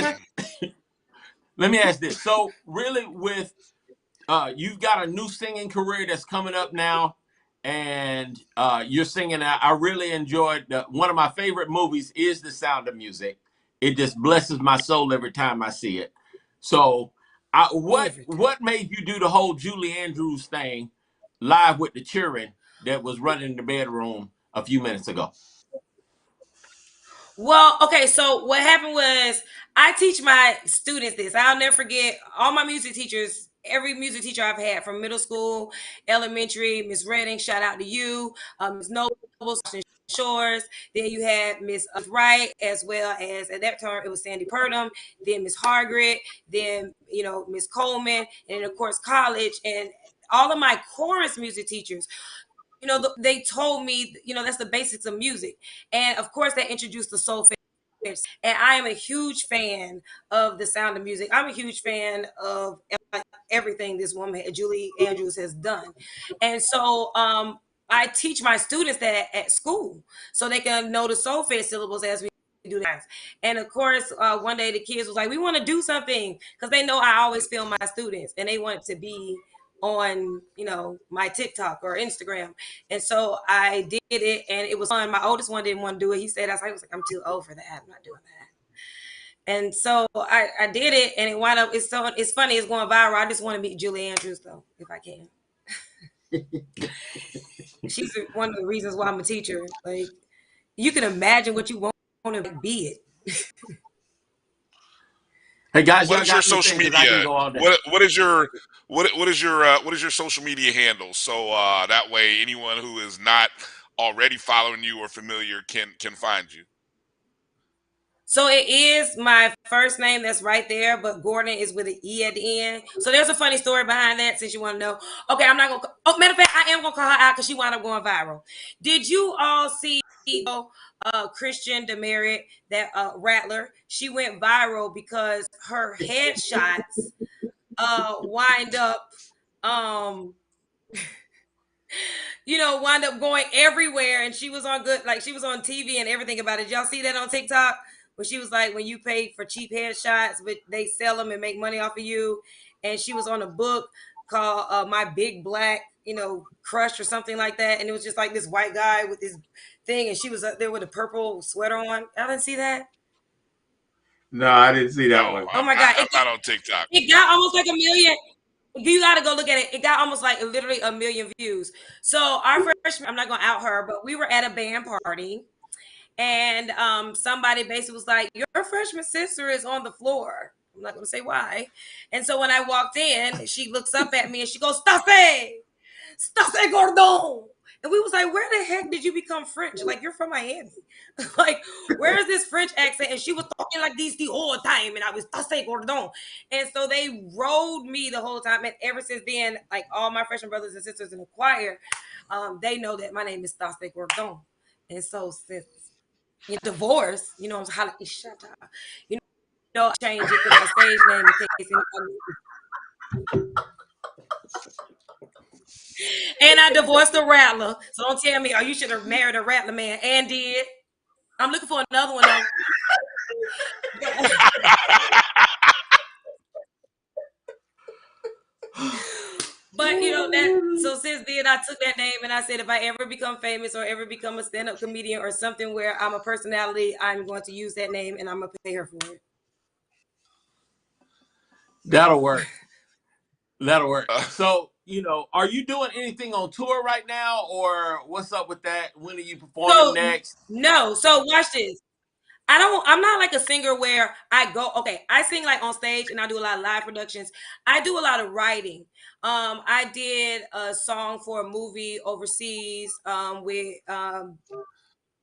this. So really, with you've got a new singing career that's coming up now, and you're singing. I really enjoyed one of my favorite movies is The Sound of Music. It just blesses my soul every time I see it. So what made you do the whole Julie Andrews thing live with the children that was running in the bedroom a few minutes ago? Well, okay, so what happened was, I teach my students this. I'll never forget all my music teachers, every music teacher I've had from middle school, elementary, Miss Redding, shout out to you, Miss Nobles, Shores. Then you had Miss Wright, as well as at that time it was Sandy Purdom, then Miss Hargret, then, you know, Miss Coleman, and of course college. And all of my chorus music teachers, you know, they told me, you know, that's the basics of music. And of course, they introduced the soul. And I am a huge fan of The Sound of Music. I'm a huge fan of everything this woman, Julie Andrews, has done. And so I teach my students that at school, so they can know the solfege syllables as we do that. And of course, one day the kids was like, we want to do something, because they know I always film my students, and they want to be on, you know, my TikTok or Instagram. And so I did it, and it was fun. My oldest one didn't want to do it. He said, I was like, I'm too old for that. I'm not doing that. And so I did it, and it wound up, it's funny, it's going viral. I just want to meet Julie Andrews, though, if I can. She's one of the reasons why I'm a teacher. Like, you can imagine what you want to be it. Hey guys, what is your social media? What is your social media handle? So that way anyone who is not already following you or familiar can find you. So it is my first name that's right there, but Gordon is with an E at the end. So there's a funny story behind that, since you want to know. Okay, I'm not gonna. Oh, matter of fact, I am gonna call her out because she wound up going viral. Did you all see Christian Demerit, that Rattler? She went viral because her headshots wind up you know, wind up going everywhere, and she was on she was on TV and everything about it. Y'all see that on TikTok? When she was like, when you pay for cheap headshots, but they sell them and make money off of you. And she was on a book called My Big Black, you know, Crush or something like that. And it was just like this white guy with this thing, and she was up there with a purple sweater on. I didn't see that. No, I didn't see that one. Oh my God. I'm not on TikTok. It got almost like 1 million. You got to go look at it. It got almost like literally 1 million views. So our freshman, I'm not going to out her, but we were at a band party. And somebody basically was like, your freshman sister is on the floor. I'm not going to say why. And so when I walked in, she looks up at me and she goes, Stahsay Gordon. And we was like, where the heck did you become French? Like, you're from Miami. Like, where is this French accent? And she was talking like this the whole time. And I was Stahsay Gordon. And so they rode me the whole time. And ever since then, like all my freshman brothers and sisters in the choir, they know that my name is Stahsay Gordon. And so since divorce, you know, I'm you know, I change it to my stage name in case anybody. And I divorced a rattler. So don't tell me, oh, you should have married a rattler man. And did. I'm looking for another one though. But you know that. So since then, I took that name and I said, if I ever become famous or ever become a stand-up comedian or something where I'm a personality, I'm going to use that name and I'm gonna pay her for it. That'll work. That'll work. So, you know, are you doing anything on tour right now, or what's up with that? When are you performing next? No. So watch this. I'm not like a singer where I go, okay, I sing like on stage and I do a lot of live productions. I do a lot of writing. I did a song for a movie overseas with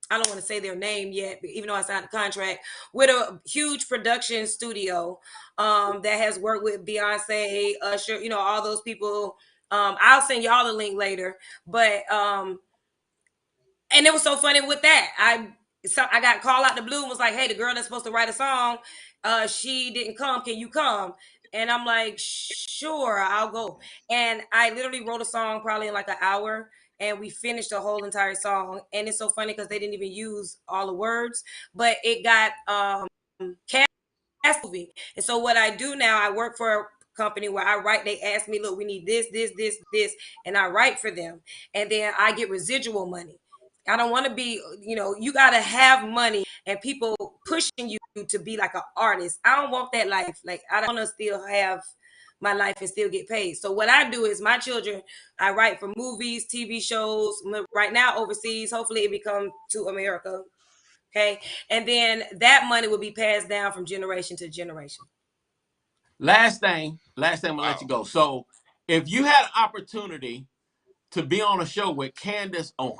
I don't want to say their name yet, but even though I signed a contract with a huge production studio that has worked with Beyonce, Usher, you know, all those people. I'll send y'all the link later. But and it was so funny with that. I got called out the blue and was like, hey, the girl that's supposed to write a song, she didn't come. Can you come? And I'm like, sure, I'll go. And I literally wrote a song probably in like an hour. And we finished the whole entire song. And it's so funny because they didn't even use all the words, but it got cast movie. And so what I do now, I work for a company where I write. They ask me, look, we need this, and I write for them. And then I get residual money. I don't want to be, you know, you got to have money and people pushing you to be like an artist. I don't want that life. Like, I don't want to still have my life and still get paid. So what I do is my children, I write for movies, TV shows, right now overseas. Hopefully it becomes to America. Okay. And then that money will be passed down from generation to generation. Last thing, I'm gonna let you go. So if you had an opportunity to be on a show with Candace Owens,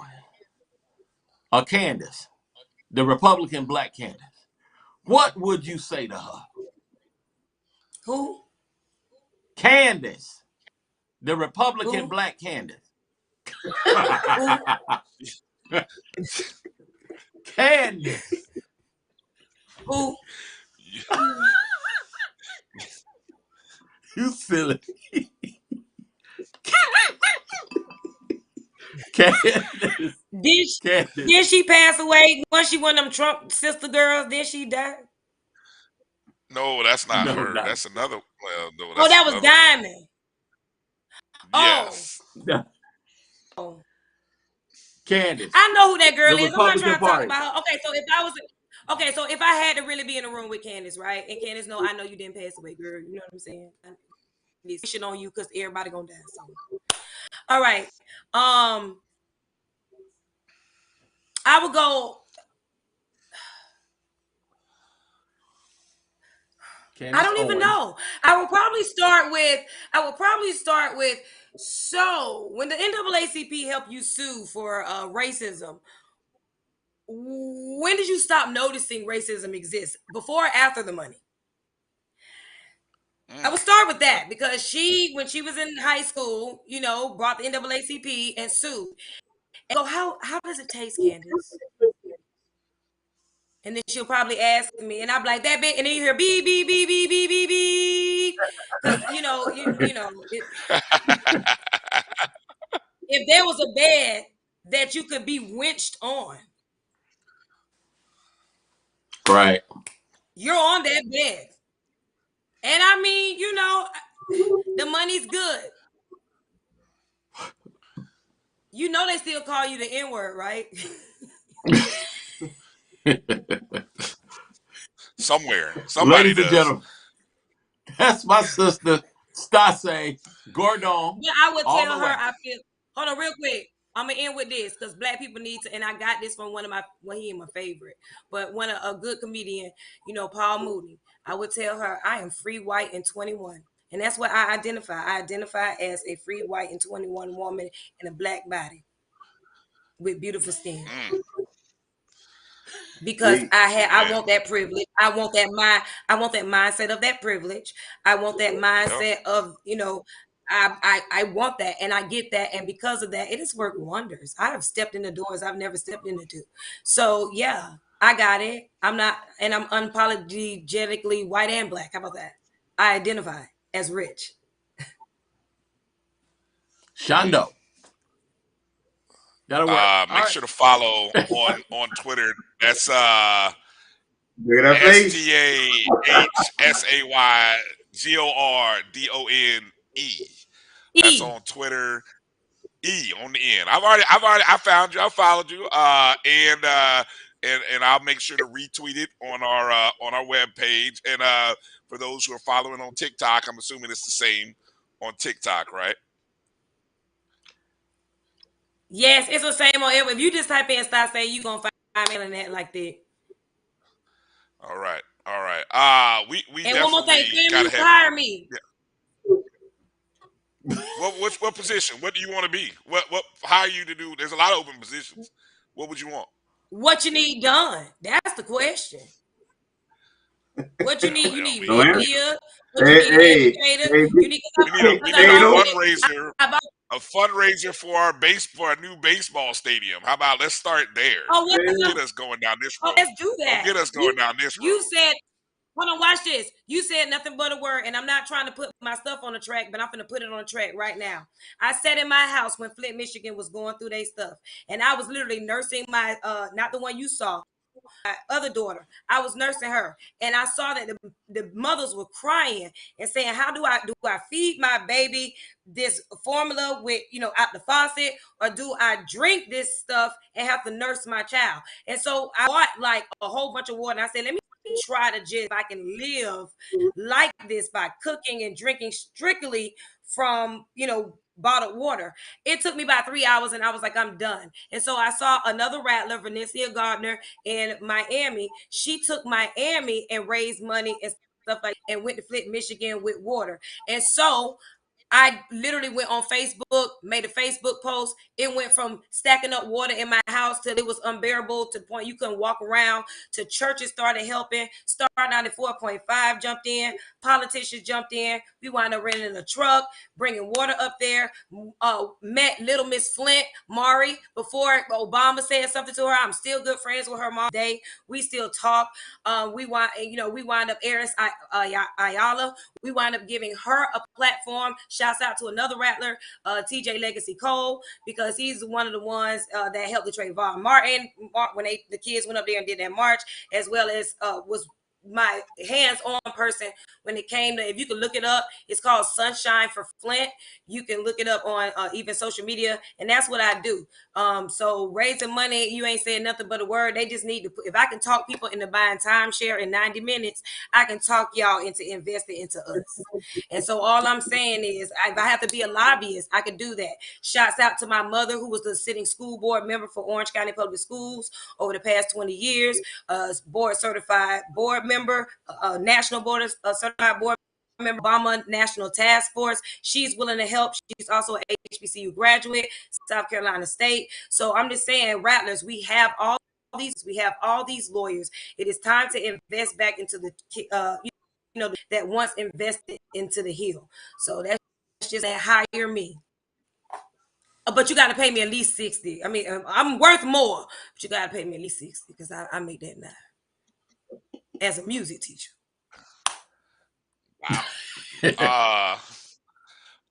or Candace, the Republican black Candace, what would you say to her? Who? Candace, the Republican black Candace. Candace. Who? You silly. Candace. Did she pass away? Was she one of them Trump sister girls? Did she die? No, that's not her. That's another. Well, no, that's that was Diamond. Yes. Oh. Candace. I know who that girl is. I'm not trying to Party. talk about her. Okay, so if I had to really be in a room with Candace, right? And Candace, no, I know you didn't pass away, girl. You know what I'm saying? This shit on you because everybody gonna die. So, all right. I would go. Candace I don't even know. I would probably start with. So when the NAACP helped you sue for racism, when did you stop noticing racism exists? Before or after the money? I would start with that because when she was in high school, you know, brought the NAACP and sued. And go, how does it taste, Candace? And then she'll probably ask me, and I'm like, that bit, and then you hear beep, beep, beep, beep, beep, beep, beep. Because, you know, if there was a bed that you could be winched on. Right. You're on that bed. And I mean, you know, the money's good. You know they still call you the N-word, right? Somebody Ladies and gentlemen, that's my sister, Stahsay Gordon. Yeah, I would all tell the her way. I feel. Hold on, real quick. I'm gonna end with this because black people need to, and I got this from he ain't my favorite, but a good comedian, Paul Mooney. I would tell her I am free, white, and 21, and that's what I identify. I identify as a free, white, and 21 woman in a black body with beautiful skin. Because I want that privilege. I want that mindset of that privilege. I want that mindset of, I want that and I get that. And because of that, it has worked wonders. I have stepped into doors I've never stepped into. So yeah, I got it. I'm unapologetically white and black. How about that? I identify as rich. Shondo. That'll work. Make sure to follow on Twitter. That's STAHSAYGORDONE. That's on Twitter. E on the end. I found you. I followed you. And I'll make sure to retweet it on our webpage. And for those who are following on TikTok, I'm assuming it's the same on TikTok, right? Yes, it's the same on every. If you just type in Stahsay, you're gonna find me on that like that. All right. We and one more thing, gotta FAMU hire me. Yeah. What position? What do you want to be? What hire you to do? There's a lot of open positions. What would you want? What you need done? That's the question. What you need? You need media. What you need an educator. You need a fundraiser for our new baseball stadium. How about let's start there? Get us going down this road. Let's do that. Get us going down this road. You said, hold on, watch this. You said nothing but a word, and I'm not trying to put my stuff on the track, but I'm going to put it on the track right now. I sat in my house when Flint, Michigan was going through their stuff, and I was literally nursing my, not the one you saw, my other daughter. I was nursing her, and I saw that the mothers were crying and saying, how do I feed my baby this formula with, out the faucet, or do I drink this stuff and have to nurse my child? And so I bought like a whole bunch of water, and I said, let me try to just, if I can live like this by cooking and drinking strictly from, bottled water. It took me about 3 hours, and I was like, I'm done. And so I saw another rattler, Valencia Gardner, in Miami. She took Miami and raised money and stuff like that, and went to Flint, Michigan with water. And so I literally went on Facebook, made a Facebook post. It went from stacking up water in my house till it was unbearable to the point you couldn't walk around, to churches started helping. Star 94.5 jumped in. Politicians jumped in. We wound up renting a truck, bringing water up there. Met Little Miss Flint, Mari, before Obama said something to her. I'm still good friends with her mom today. We still talk. We wind up Eris Ayala. We wind up giving her a platform. Shouts out to another rattler, TJ Legacy Cole, because he's one of the ones that helped to trade Von Martin when the kids went up there and did that march, as well as was my hands-on person when it came to, if you can look it up, it's called Sunshine for Flint. You can look it up on even social media, and that's what I do. So raising money, you ain't saying nothing but a word. They just need to put, if I can talk people into buying timeshare in 90 minutes, I can talk y'all into investing into us. And so all I'm saying is, if I have to be a lobbyist, I can do that. Shouts out to my mother, who was the sitting school board member for Orange County Public Schools over the past 20 years, board certified board member, national board certified board member, Obama National Task Force. She's willing to help. She's also an HBCU graduate, South Carolina State. So I'm just saying, rattlers, we have all these lawyers. It is time to invest back into the that once invested into the Hill. So that's just that, hire me. But you got to pay me at least 60. I mean, I'm worth more, but you got to pay me at least 60 because I make that now as a music teacher. Wow.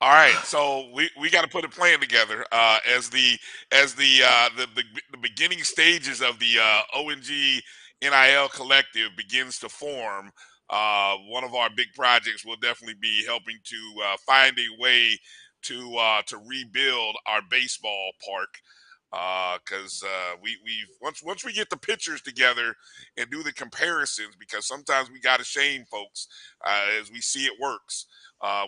All right, so we got to put a plan together as the beginning stages of the ONG NIL collective begins to form. One of our big projects will definitely be helping to find a way to rebuild our baseball park. Because we've once we get the pictures together and do the comparisons, because sometimes we got to shame folks as we see it works.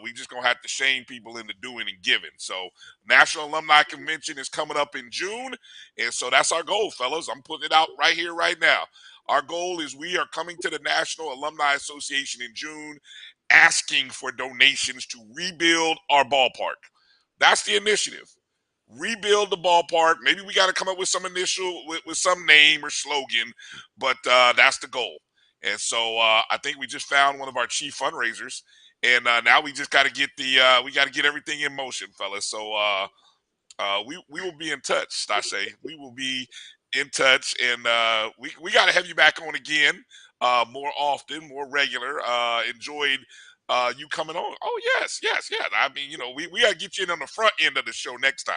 We just gonna have to shame people into doing and giving. So National Alumni Convention is coming up in June, and so that's our goal, fellas. I'm putting it out right here, right now. Our goal is we are coming to the National Alumni Association in June, asking for donations to rebuild our ballpark. That's the initiative. Rebuild the ballpark. Maybe we got to come up with some initial, with some name or slogan, but that's the goal. And so I think we just found one of our chief fundraisers, and now we just got to get we got to get everything in motion, fellas. So we will be in touch, Stahsay. We will be in touch, and we got to have you back on again, more often, more regular. Enjoyed you coming on. Oh yes. I mean, we got to get you in on the front end of the show next time.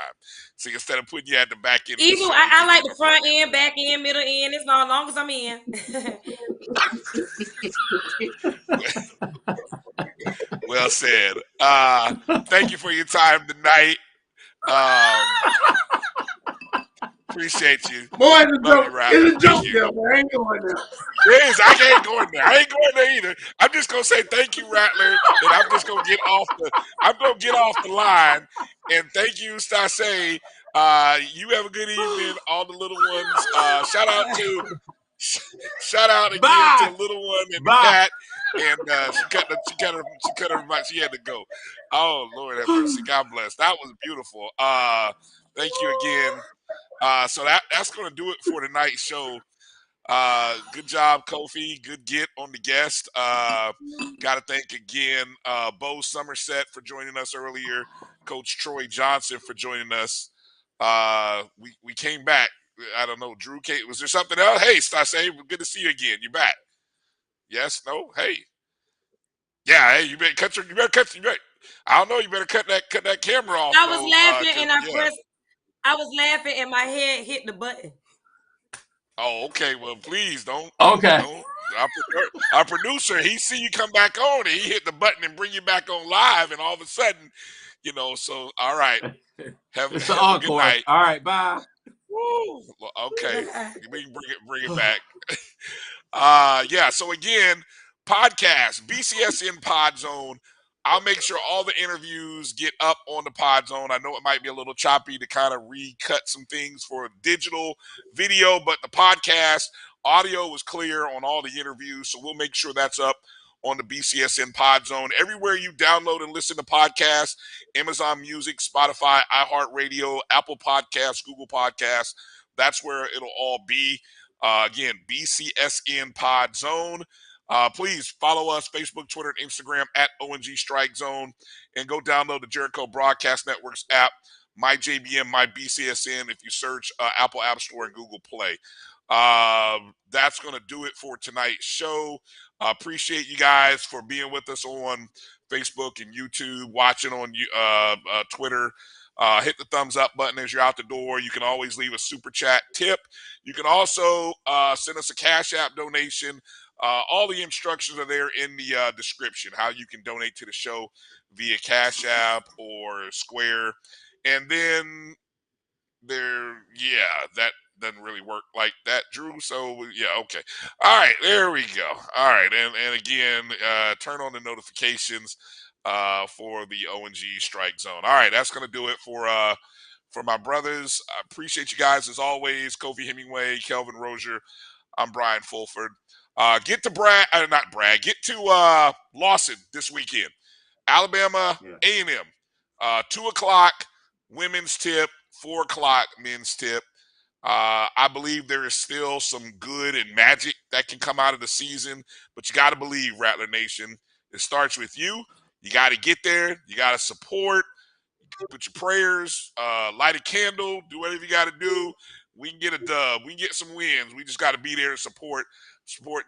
So instead of putting you at the back end of the Either show, I like the front end, back end, middle end. It's not as long as I'm in. Well said. Thank you for your time tonight. Appreciate you. Boy, it's a joke. It's a joke, you. though, man. I ain't going there. It is. I ain't going there. I ain't going there either. I'm just gonna say thank you, Rattler, and I'm just gonna get off the line. And thank you, Stahsay. You have a good evening, all the little ones. Shout out again to the little one and the cat. And she cut her mic. She had to go. Oh Lord have mercy. God bless. That was beautiful. Thank you again. So that's gonna do it for tonight's show. Good job, Kofi. Good get on the guest. Got to thank again Bo Summersett for joining us earlier. Coach Troy Johnson for joining us. We came back. I don't know, Drew. Was there something else? Hey, Stahsay, good to see you again. You back? Yes. No. Hey. Yeah. Hey, you better cut. I don't know. You better cut that camera off. I was laughing and I was laughing and my head hit the button. Oh, okay. Well, please don't. Okay. Don't. Our producer, he see you come back on, and he hit the button and bring you back on live, and all of a sudden, so all right. Have a good night. All right, bye. Woo. Okay, we can bring it back. Yeah. So again, podcast BCSN Pod Zone. I'll make sure all the interviews get up on the Pod Zone. I know it might be a little choppy to kind of recut some things for digital video, but the podcast audio was clear on all the interviews, so we'll make sure that's up on the BCSN Pod Zone. Everywhere you download and listen to podcasts, Amazon Music, Spotify, iHeartRadio, Apple Podcasts, Google Podcasts, that's where it'll all be. Again, BCSN Pod Zone. Please follow us, Facebook, Twitter, and Instagram at ONG Strike Zone, and go download the Jericho Broadcast Network's app, MyJBM, MyBCSN, if you search Apple App Store and Google Play. That's going to do it for tonight's show. Appreciate you guys for being with us on Facebook and YouTube, watching on Twitter. Hit the thumbs up button as you're out the door. You can always leave a super chat tip. You can also send us a Cash App donation. All the instructions are there in the description, how you can donate to the show via Cash App or Square. And then that doesn't really work like that, Drew. So, yeah, okay. All right, there we go. All right, and again, turn on the notifications for the ONG Strike Zone. All right, that's going to do it for my brothers. I appreciate you guys as always. Kofi Hemingway, Kelvin Rozier. I'm Brian Fulford. Get to Lawson this weekend. Alabama A&M. 2 o'clock women's tip, 4 o'clock men's tip. I believe there is still some good and magic that can come out of the season, but you got to believe, Rattler Nation. It starts with you. You got to get there. You got to support. Put your prayers, light a candle, do whatever you got to do. We can get a dub. We can get some wins. We just got to be there to support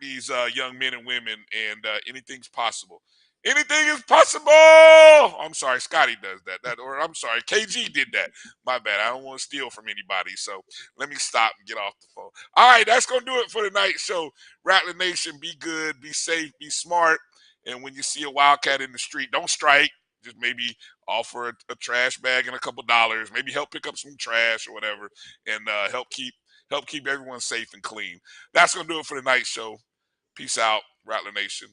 these young men and women, and anything's possible. Anything is possible. I'm sorry, Scotty does that. Or I'm sorry, KG did that. My bad. I don't want to steal from anybody, so let me stop and get off the phone. All right, that's going to do it for tonight's show. Rattler Nation, be good, be safe, be smart, and when you see a wildcat in the street, don't strike. just maybe offer a trash bag and a couple dollars, maybe help pick up some trash or whatever, and help keep everyone safe and clean. That's gonna do it for tonight's show. Peace out, Rattler Nation.